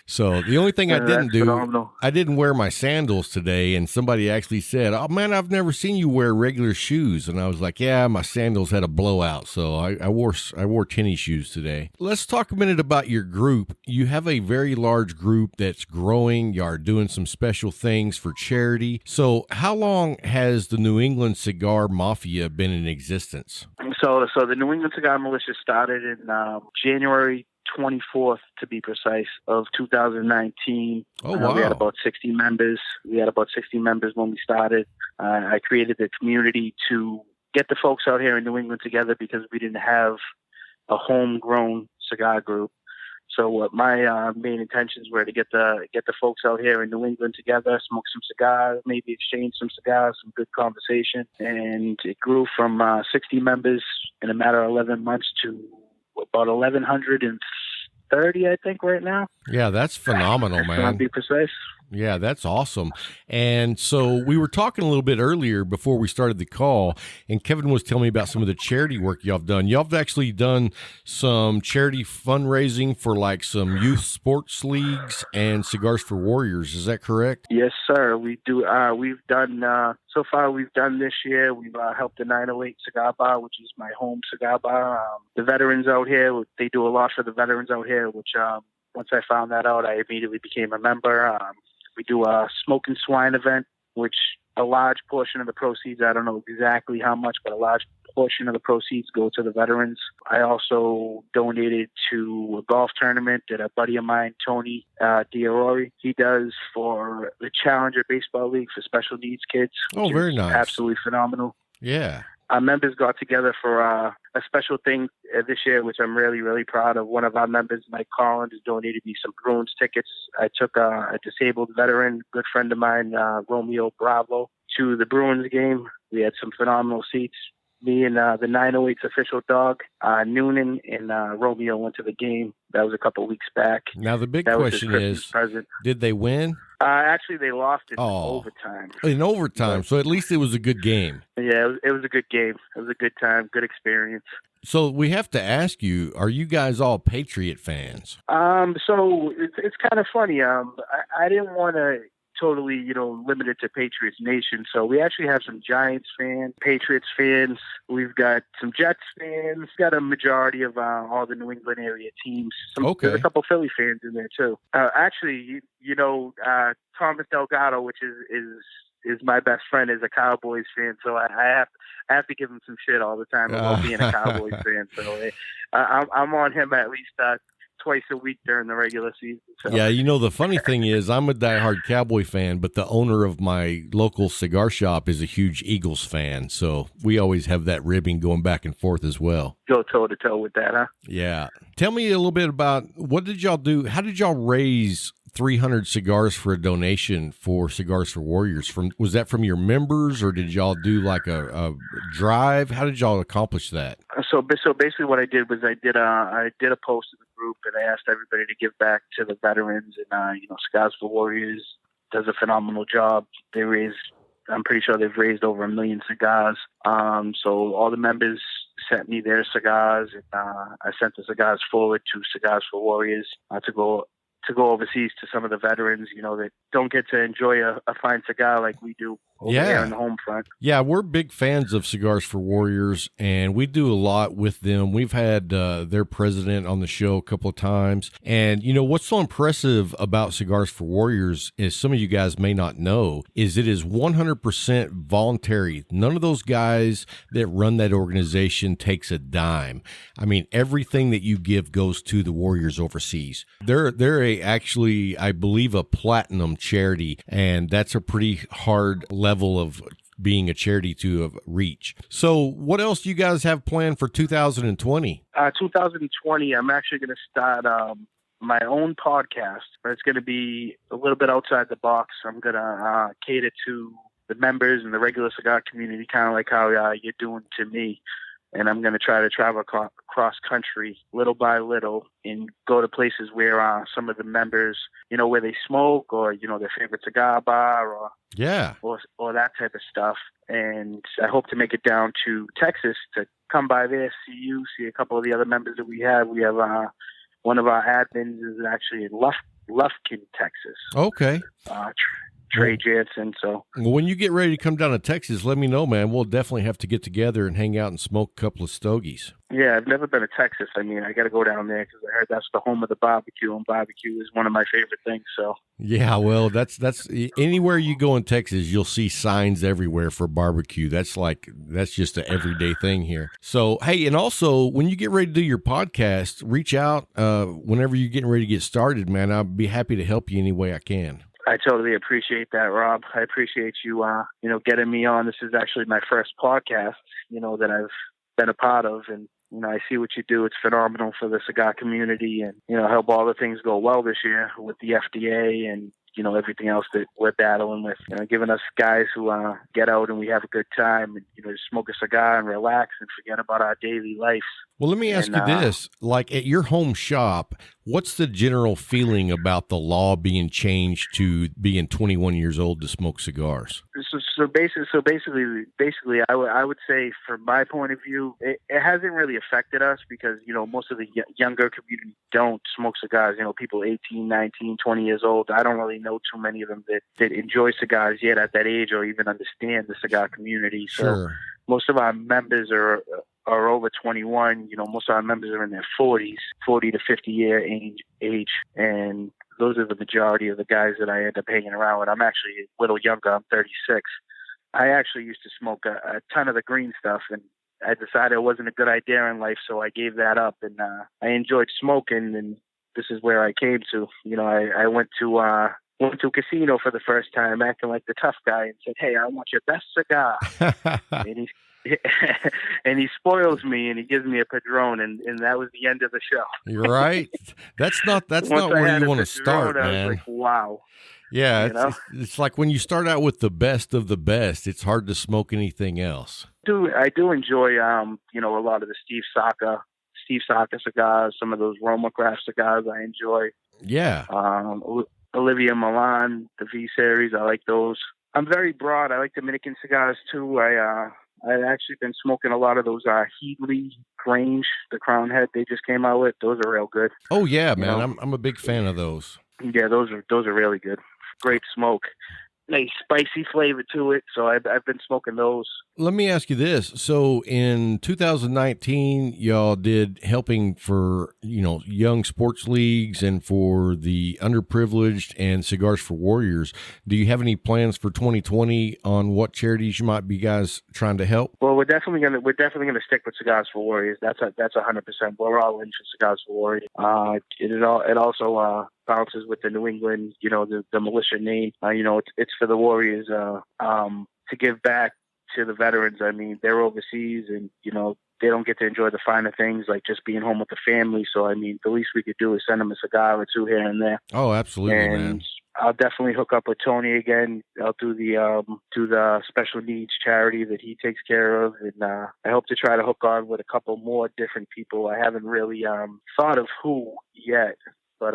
So the only thing I didn't do,
phenomenal.
I didn't wear my sandals today. And somebody actually said, "Oh man, I've never seen you wear regular shoes." And I was like, "Yeah, my sandals had a blowout. So I wore tennis shoes today." Let's talk a minute about your group. You have a very large group that's growing. You are doing some special things for charity. So how long has the New England Cigar Mafia been in existence?
So the New England Cigar Militia started in January 24th, to be precise, of 2019.
Oh, wow.
We had about 60 members. When we started. I created the community to get the folks out here in New England together because we didn't have a homegrown cigar group. So what my main intentions were to get the folks out here in New England together, smoke some cigars, maybe exchange some cigars, some good conversation. And it grew from 60 members in a matter of 11 months to about 1,130, I think, right now.
Yeah, that's phenomenal, man.
To be precise.
Yeah, that's awesome. And so we were talking a little bit earlier before we started the call, and Kevin was telling me about some of the charity work y'all have done. Y'all have actually done some charity fundraising for like some youth sports leagues and Cigars for Warriors. Is that correct?
Yes, sir. We do. We've done, so far we've done this year, we've helped the 908 Cigar Bar, which is my home cigar bar. The veterans out here, they do a lot for the veterans out here, which once I found that out, I immediately became a member. We do a Smoke and Swine event, which a large portion of the proceeds, I don't know exactly how much, but a large portion of the proceeds go to the veterans. I also donated to a golf tournament that a buddy of mine, Tony Diarori, he does for the Challenger Baseball League for special needs kids.
Oh, very nice.
Absolutely phenomenal.
Yeah.
Our members got together for a special thing this year, which I'm really, really proud of. One of our members, Mike Collins, donated me some Bruins tickets. I took a disabled veteran, good friend of mine, Romeo Bravo, to the Bruins game. We had some phenomenal seats. Me and the 908's official dog, Noonan, and Romeo went to the game. That was a couple weeks back.
Now, the big question is, did they win?
Actually, they lost in overtime.
In overtime, so at least it was a good game.
Yeah, it was a good game. It was a good time, good experience.
So we have to ask you, are you guys all Patriot fans?
So it's kind of funny. I didn't want to totally, limit it to Patriots Nation. So we actually have some Giants fans, Patriots fans. We've got some Jets fans. We've got a majority of all the New England area teams. There's a couple Philly fans in there too. Actually, Thomas Delgado, which is my best friend, is a Cowboys fan. So I have to give him some shit all the time about being a Cowboys fan. So I'm on him at least twice a week during the regular season. So.
Yeah, the funny thing is I'm a diehard Cowboy fan, but the owner of my local cigar shop is a huge Eagles fan. So we always have that ribbing going back and forth as well.
Go toe-to-toe with that, huh?
Yeah. Tell me a little bit about what did y'all do? How did y'all raise 300 cigars for a donation for Cigars for Warriors? Was that from your members, or did y'all do like a drive? How did y'all accomplish that?
So basically what I did was I did a post in the group, and I asked everybody to give back to the veterans, and Cigars for Warriors does a phenomenal job. I'm pretty sure they've raised over 1 million cigars. So all the members sent me their cigars, and I sent the cigars forward to Cigars for Warriors to go overseas to some of the veterans, that don't get to enjoy a fine cigar like we do over here in the home front. Yeah,
we're big fans of Cigars for Warriors, and we do a lot with them. We've had their president on the show a couple of times. And, what's so impressive about Cigars for Warriors is some of you guys may not know is it is 100% voluntary. None of those guys that run that organization takes a dime. I mean, everything that you give goes to the Warriors overseas. They're actually, I believe, a platinum charity, and that's a pretty hard level of being a charity to reach. So what else do you guys have planned for 2020?
2020, I'm actually going to start my own podcast, but it's going to be a little bit outside the box. I'm going to cater to the members and the regular cigar community, kind of like how you're doing to me. and I'm going to try to travel cross country little by little and go to places where some of the members, where they smoke, or their favorite cigar bar, or that type of stuff. And I hope to make it down to Texas to come by there, see a couple of the other members that we have. We have one of our admins is actually in Lufkin, Texas.
Okay.
Trey Jansen. So
when you get ready to come down to Texas, let me know, man. We'll definitely have to get together and hang out and smoke a couple of stogies.
Yeah, I've never been to Texas. I mean, I got to go down there because I heard that's the home of the barbecue, and barbecue is one of my favorite things. So
yeah, well, that's anywhere you go in Texas, you'll see signs everywhere for barbecue. That's just an everyday thing here. So hey, and also when you get ready to do your podcast, reach out whenever you're getting ready to get started, man. I'll be happy to help you any way I can.
I totally appreciate that, Rob. I appreciate you, getting me on. This is actually my first podcast, that I've been a part of. And, I see what you do. It's phenomenal for the cigar community, and, I hope all the things go well this year with the FDA and, everything else that we're battling with, giving us guys who get out and we have a good time and, smoke a cigar and relax and forget about our daily life.
Well, let me ask you this. Like at your home shop, what's the general feeling about the law being changed to being 21 years old to smoke cigars?
So basically, I would say from my point of view, it hasn't really affected us because, most of the younger community don't smoke cigars. People 18, 19, 20 years old. I don't really know too many of them that enjoy cigars yet at that age or even understand the cigar community. So
sure.
Most of our members are over 21. Most of our members are in their 40s, 40 to 50 year age. And those are the majority of the guys that I end up hanging around with. I'm actually a little younger. I'm 36. I actually used to smoke a ton of the green stuff, and I decided it wasn't a good idea in life, so I gave that up. And I enjoyed smoking, and this is where I came to. I went to a casino for the first time, acting like the tough guy, and said, "Hey, I want your best cigar." and he spoils me, and he gives me a Padron, and that was the end of the show.
You're right. That's not where you want to start, man.
I was like, wow.
Yeah, it's like when you start out with the best of the best, it's hard to smoke anything else.
I do enjoy, a lot of the Steve Saka cigars, some of those Roma Craft cigars I enjoy.
Yeah.
Olivia Milan, the V series, I like those. I'm very broad. I like Dominican cigars too. I've actually been smoking a lot of those Headley Grange, the Crown Head they just came out with. Those are real good.
Oh yeah, man. I'm a big fan of those.
Yeah, those are really good. Great smoke. Nice spicy flavor to it. So I've been smoking those.
Let me ask you this. So in 2019, y'all did helping for, young sports leagues and for the underprivileged and Cigars for Warriors. Do you have any plans for 2020 on what charities you might be guys trying to help?
Well, we're definitely gonna stick with Cigars for Warriors. That's 100%. We're all in for Cigars for Warriors. It also bounces with the New England, the militia name. It's for the Warriors to give back to the veterans. I mean, they're overseas and, they don't get to enjoy the finer things like just being home with the family. So, I mean, the least we could do is send them a cigar or two here and there.
Oh, absolutely,
and
man.
I'll definitely hook up with Tony again. I'll do the special needs charity that he takes care of. And I hope to try to hook on with a couple more different people. I haven't really thought of who yet, but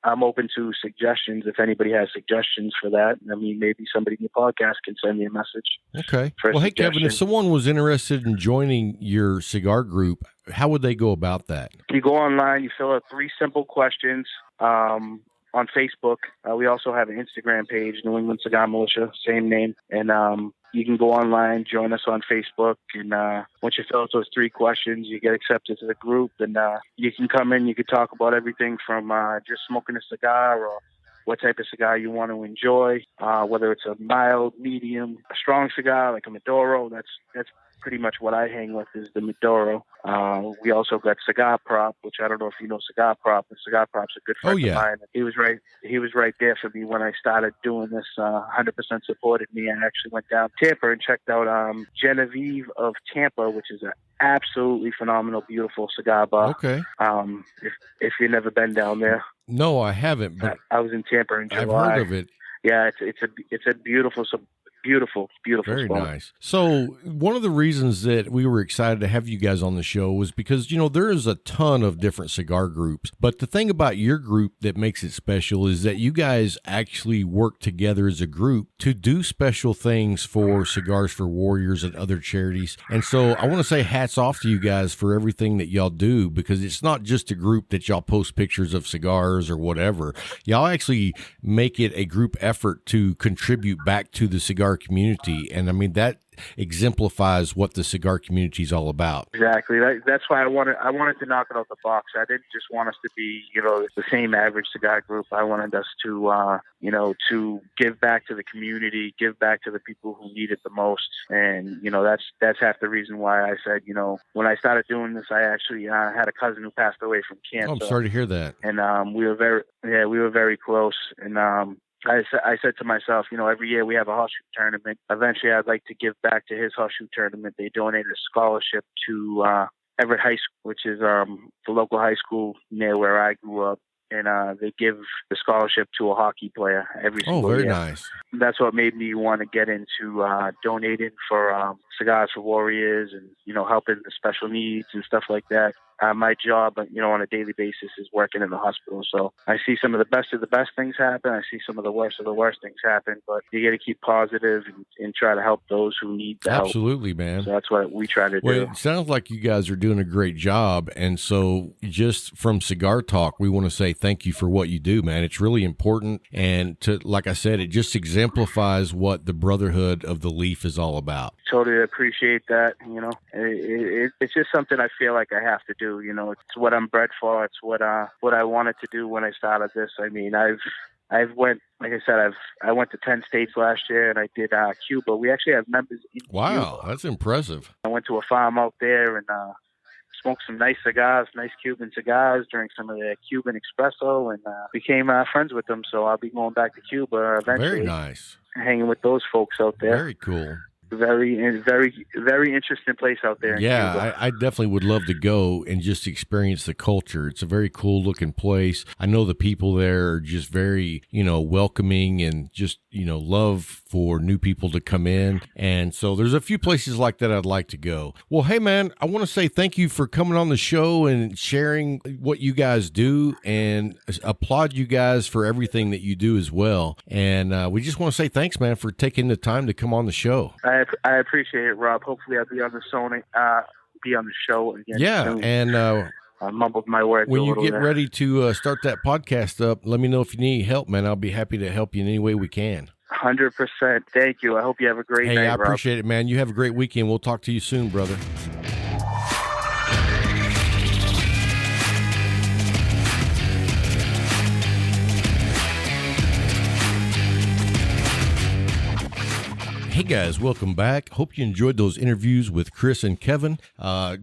I'm open to suggestions if anybody has suggestions for that. I mean, maybe somebody in the podcast can send me a message.
Okay. Well, hey, Kevin, if someone was interested in joining your cigar group, how would they go about that?
You go online, you fill out 3 simple questions on Facebook. We also have an Instagram page, New England Cigar Militia, same name. And you can go online, join us on Facebook, and once you fill out those 3 questions, you get accepted to the group, and you can come in, you can talk about everything from just smoking a cigar or what type of cigar you want to enjoy, whether it's a mild, medium, a strong cigar like a Maduro. That's pretty much what I hang with is the Maduro. We also got Cigar Prop, which I don't know if you know Cigar Prop, but Cigar Prop's a good friend of mine. He was right there for me when I started doing this, 100% supported me. I actually went down to Tampa and checked out Genevieve of Tampa, which is an absolutely phenomenal, beautiful cigar bar.
Okay.
If you've never been down there.
No, I haven't, but
I was in Tampa in July.
I've heard of it.
Yeah, it's a beautiful beautiful
Very
spot.
nice. So one of the reasons that we were excited to have you guys on the show was because, you know, there is a ton of different cigar groups, but the thing about your group that makes it special is that you guys actually work together as a group to do special things for Cigars for Warriors and other charities. And so I want to say hats off to you guys for everything that y'all do, because it's not just a group that y'all post pictures of cigars or whatever. Y'all actually make it a group effort to contribute back to the cigar community. And I mean, that exemplifies what the cigar community is all about.
Exactly. That's why I wanted to knock it out the box. I didn't just want us to be, you know, the same average cigar group. I wanted us to, you know, to give back to the community, give back to the people who need it the most. And, you know, that's half the reason why I said, you know, when I started doing this, I actually had a cousin who passed away from cancer.
Oh, I'm sorry to hear that.
And we were very close. And I said to myself, you know, every year we have a horseshoe tournament. Eventually, I'd like to give back to his horseshoe tournament. They donated a scholarship to Everett High School, which is the local high school near where I grew up. And they give the scholarship to a hockey player every single year.
Oh, very nice.
That's what made me want to get into donating for Cigars for Warriors and, you know, helping the special needs and stuff like that. My job, you know, on a daily basis is working in the hospital. So I see some of the best things happen. I see some of the worst things happen. But you got to keep positive and try to help those who need the help.
Absolutely, man.
So that's what we try to do.
Well, it sounds like you guys are doing a great job. And so just from Cigar Talk, we want to say thank you for what you do, man. It's really important. And to, like I said, it just exemplifies what the Brotherhood of the Leaf is all about.
Totally appreciate that. You know, it's just something I feel like I have to do. You know, it's what I'm bred for. It's what I wanted to do when I started this. I mean, I went to 10 states last year, and I did Cuba. We actually have members in
Wow,
Cuba.
that's impressive.
I went to a farm out there and smoked some nice cigars, nice Cuban cigars, drank some of their Cuban espresso, and became friends with them. So I'll be going back to Cuba eventually.
Very nice.
Hanging with those folks out there.
Very cool.
Very interesting place out there in Cuba.
I definitely would love to go and just experience the culture. It's a very cool looking place. I know the people there are just very, you know, welcoming and just, you know, love for new people to come in. And so there's a few places like that I'd like to go. Well, hey man, I want to say thank you for coming on the show and sharing what you guys do, and applaud you guys for everything that you do as well. And we just want to say thanks, man, for taking the time to come on the show.
I appreciate it, Rob. Hopefully I'll be on the show again.
Yeah,
soon.
and
I mumbled my words.
when you get ready to start that podcast up, let me know if you need help, man. I'll be happy to help you in any way we can.
100%. Thank you. I hope you have a great night,
I
Rob.
appreciate it, man. You have a great weekend. We'll talk to you soon, brother. Hey guys, welcome back. Hope you enjoyed those interviews with Chris and Kevin.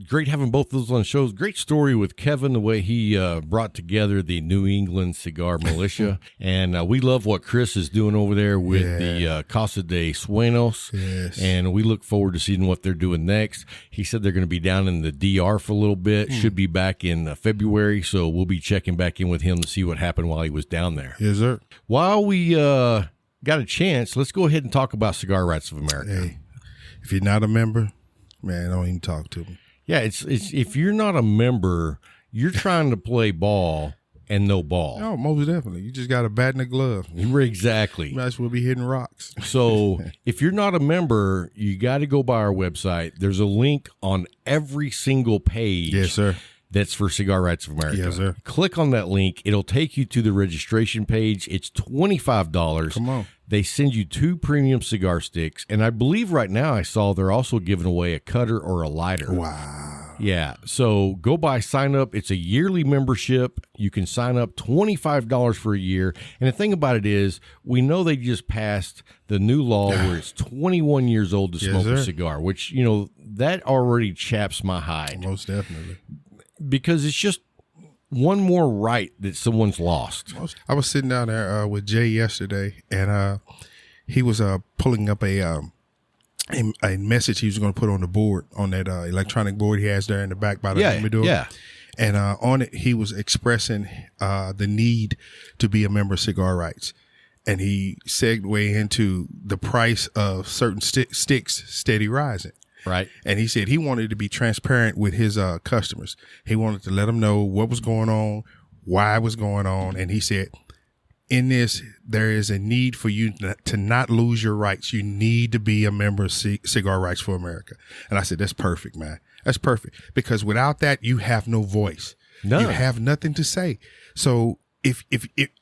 Great having both of those on shows. Great story with Kevin, the way he brought together the New England Cigar Militia. And we love what Chris is doing over there with the Casa De Suenos.
Yes.
And we look forward to seeing what they're doing next. He said they're going to be down in the DR for a little bit. Should be back in February. So we'll be checking back in with him to see what happened while he was down there.
Yes, sir.
While we got a chance, let's go ahead and talk about Cigar Rights of America.
Hey, if you're not a member, man, don't even talk to me.
Yeah, it's if you're not a member, you're trying to play ball and no ball.
No, most definitely. You just got a bat and a glove.
Exactly.
You might as well be hitting rocks.
So if you're not a member, you got to go by our website. There's a link on every single page.
Yes, sir.
That's for Cigar Rights of America.
Yes, sir.
Click on that link. It'll take you to the registration page. It's $25.
Come on.
They send you 2 premium cigar sticks. And I believe right now I saw they're also giving away a cutter or a lighter.
Wow.
Yeah. So go by, sign up. It's a yearly membership. You can sign up $25 for a year. And the thing about it is, we know they just passed the new law where it's 21 years old to smoke a cigar, which, you know, that already chaps my hide.
Most definitely.
Because it's just one more right that someone's lost.
I was sitting down there with Jay yesterday, and he was pulling up a message he was going to put on the board, on that electronic board he has there in the back by the humidor.
Yeah.
And on it, he was expressing the need to be a member of Cigar Rights. and he segued into the price of certain sticks steady rising.
Right.
And he said he wanted to be transparent with his customers. He wanted to let them know what was going on, why it was going on. And he said, in this, there is a need for you to not lose your rights. You need to be a member of Cigar Rights for America. And I said, that's perfect, man. That's perfect. Because without that, you have no voice.
None.
You have nothing to say. So if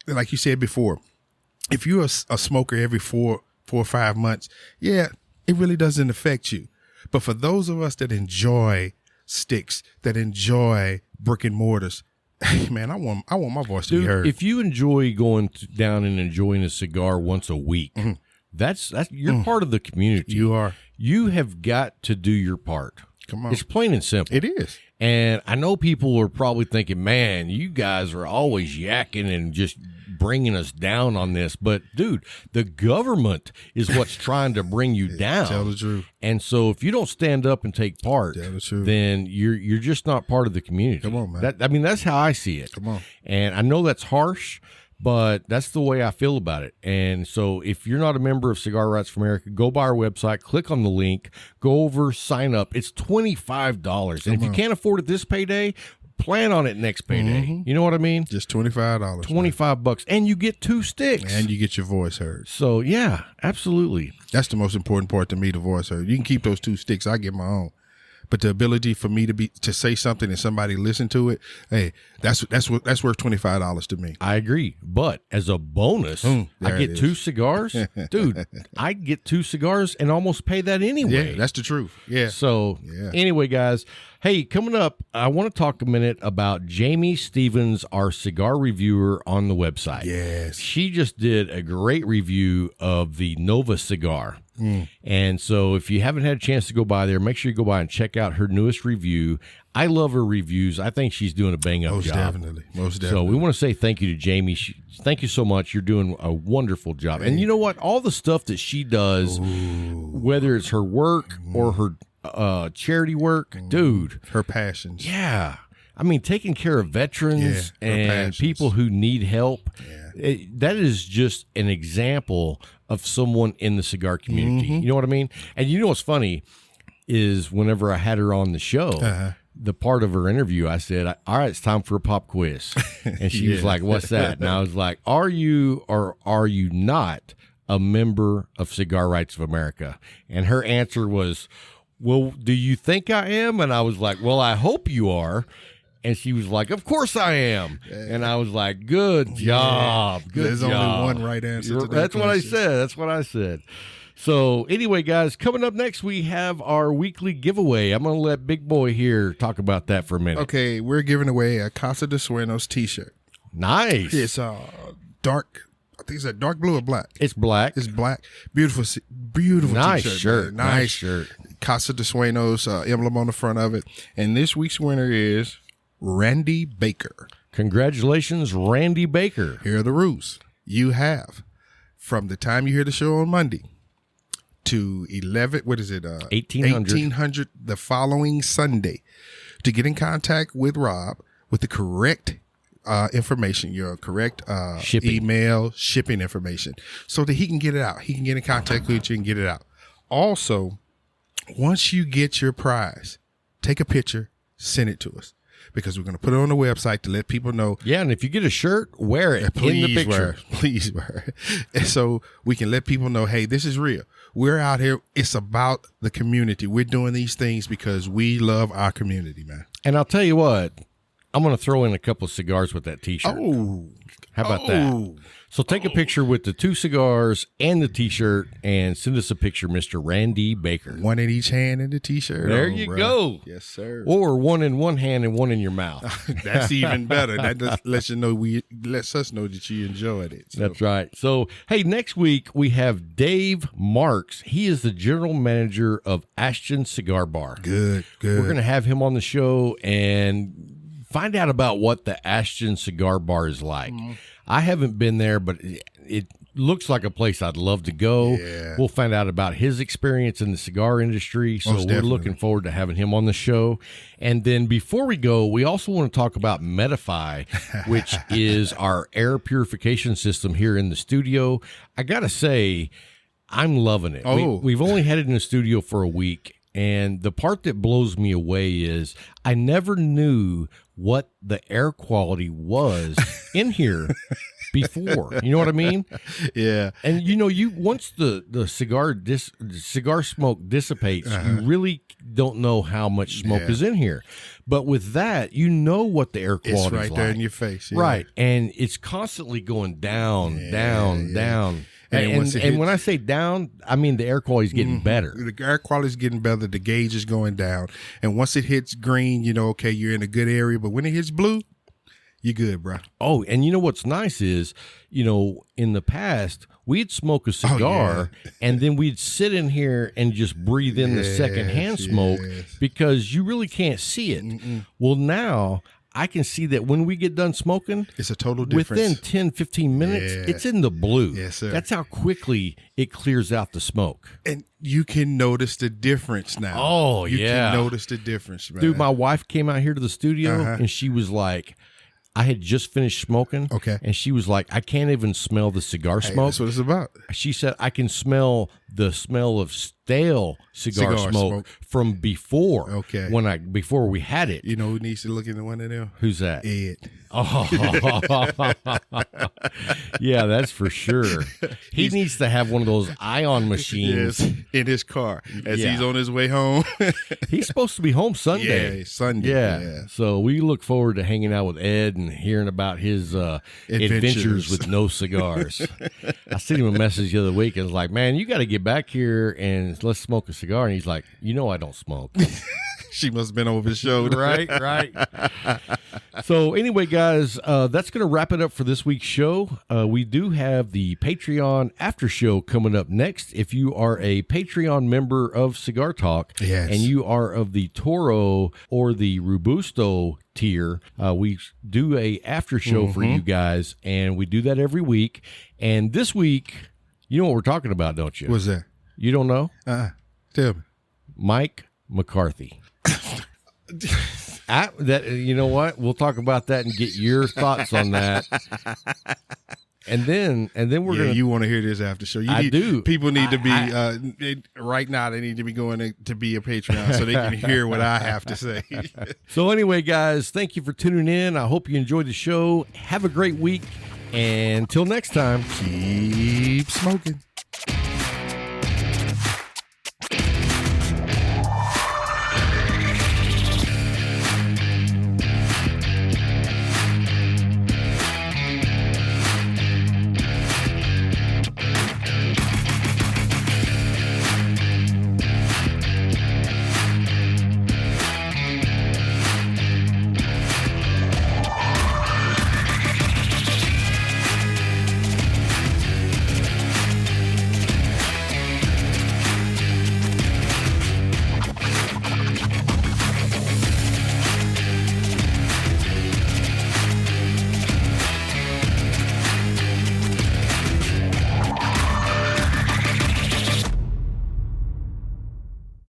like you said before, if you're a smoker every four or 5 months, yeah, it really doesn't affect you. But for those of us that enjoy sticks, that enjoy brick and mortars, hey, man, I want my voice to be heard.
If you enjoy going down and enjoying a cigar once a week, that's you're part of the community.
You are.
You have got to do your part.
Come on.
It's plain and simple.
It is.
And I know people are probably thinking, man, you guys are always yakking and just bringing us down on this. But, dude, the government is what's trying to bring you down.
Tell the truth.
And so if you don't stand up and take part,
Tell the truth.
then you're just not part of the community.
Come on, man.
That's how I see it.
Come on.
And I know that's harsh, but that's the way I feel about it. And so if you're not a member of Cigar Rights for America, go by our website, click on the link, go over, sign up. It's $25. And if you can't afford it this payday, plan on it next payday. You know what I mean?
Just $25.
$25. And you get 2 sticks.
And you get your voice heard.
So, yeah, absolutely.
That's the most important part to me, the voice heard. You can keep those 2 sticks. I get my own. But the ability for me to say something and somebody listen to it, hey, that's worth $25 to me.
I agree. But as a bonus, I get 2 cigars. Dude, I get 2 cigars and almost pay that anyway.
Yeah, that's the truth. Yeah.
So anyway, guys, hey, coming up, I want to talk a minute about Jamie Stevens, our cigar reviewer on the website.
Yes.
She just did a great review of the Nova cigar. And so if you haven't had a chance to go by there, make sure you go by and check out her newest review. I love her reviews. I think she's doing a bang-up job.
Most definitely.
So we want to say thank you to Jamie. Thank you so much. You're doing a wonderful job. And you know what? All the stuff that she does, whether it's her work or her charity work, dude.
Her passions.
Yeah. I mean, taking care of veterans and people who need help, that is just an example of someone in the cigar community. You know what I mean? And you know what's funny is whenever I had her on the show, the part of her interview, I said, all right, it's time for a pop quiz. And she was like, what's that? And I was like, are you or are you not a member of Cigar Rights of America? And her answer was, well, do you think I am? And I was like, well, I hope you are. And she was like, of course I am. And I was like, good job. Good
There's
job.
only one right answer to that
That's
question.
what I said. That's what I said. So anyway, guys, coming up next, we have our weekly giveaway. I'm going to let Big Boy here talk about that for a minute.
Okay, we're giving away a Casa De Suenos t-shirt.
Nice.
It's dark, I think it's a dark blue or black.
It's black.
It's black. Beautiful
Nice
t-shirt.
shirt.
Man.
Nice shirt.
Casa De Suenos emblem on the front of it. And this week's winner is Randy Baker.
Congratulations, Randy Baker.
Here are the rules. You have, from the time you hear the show on Monday to 1800 the following Sunday, to get in contact with Rob with the correct information, your correct email, shipping information, so that he can get it out. He can get in contact with you and get it out. Also, once you get your prize, take a picture, send it to us, because we're going to put it on the website to let people know.
Yeah, and if you get a shirt, wear it in the picture.
Please wear it. And so we can let people know, hey, this is real. We're out here. It's about the community. We're doing these things because we love our community, man.
And I'll tell you what, I'm going to throw in a couple of cigars with that T-shirt.
Oh.
How about that? So take a picture with the 2 cigars and the T-shirt and send us a picture, Mr. Randy Baker.
One in each hand in the T-shirt.
There you go.
Yes, sir.
Or one in one hand and one in your mouth.
That's even better. That just lets you know lets us know that you enjoyed it. So.
That's right. So, hey, next week we have Dave Marks. He is the general manager of Ashton Cigar Bar.
Good.
We're going to have him on the show and find out about what the Ashton Cigar Bar is like. I haven't been there, but looks like a place I'd love to go.
Yeah.
We'll find out about his experience in the cigar industry. So
Most
we're
definitely.
looking forward to having him on the show. And then before we go, we also want to talk about Medify, which is our air purification system here in the studio. I got to say, I'm loving it.
Oh.
We've only had it in the studio for a week. And the part that blows me away is I never knew what the air quality was in here before. You know what I mean?
Yeah.
And you once the cigar smoke dissipates, you really don't know how much smoke
Yeah.
is in here. But with that, you know what the air quality
It's
is
right
like.
there in your face. Yeah.
Right. And it's constantly going down, down,
yeah.
down.
And once it
And when
hits-
I say down, I mean the air quality is getting better.
The air quality is getting better. The gauge is going down. And once it hits green, okay, you're in a good area. But when it hits blue, you're good, bro.
Oh, and you know what's nice is, in the past, we'd smoke a cigar and then we'd sit in here and just breathe in the secondhand smoke because you really can't see it. Well, now I can see that when we get done smoking,
It's a total difference.
within 10, 15 minutes,
Yeah.
it's in the blue.
Yes, sir.
That's how quickly it clears out the smoke.
And you can notice the difference now.
Oh,
you
yeah.
can notice the difference, man.
Dude, my wife came out here to the studio and she was like, I had just finished smoking.
Okay.
And she was like, I can't even smell the cigar
Hey,
smoke.
that's what it's about.
She said, I can smell the smell of stale cigar smoke from before.
Okay.
Before we had it.
You know who needs to look into one of them?
Who's that?
Ed.
Oh, yeah, that's for sure. He needs to have one of those ion machines.
Yes, in his car as
Yeah.
he's on his way home.
He's supposed to be home Sunday.
Yeah, Sunday.
Yeah.
Yeah.
So we look forward to hanging out with Ed and hearing about his adventures with no cigars. I sent him a message the other week and was like, man, you got to get back here and let's smoke a cigar. And he's like, I don't smoke.
She must have been over his shoulder.
right. So anyway, guys, that's going to wrap it up for this week's show. We do have the Patreon after show coming up next. If you are a Patreon member of Cigar Talk
Yes.
and you are of the Toro or the Robusto tier, we do a after show for you guys, and we do that every week. And this week, you know what we're talking about, don't you?
What's that?
You don't know?
Tell me.
Mike McCarthy. You know what? We'll talk about that and get your thoughts on that. And then we're gonna.
You want to hear this after show?
I do.
People need to be right now. They need to be going to be a Patreon so they can hear what I have to say.
So anyway, guys, thank you for tuning in. I hope you enjoyed the show. Have a great week, and until next time.
Keep smoking.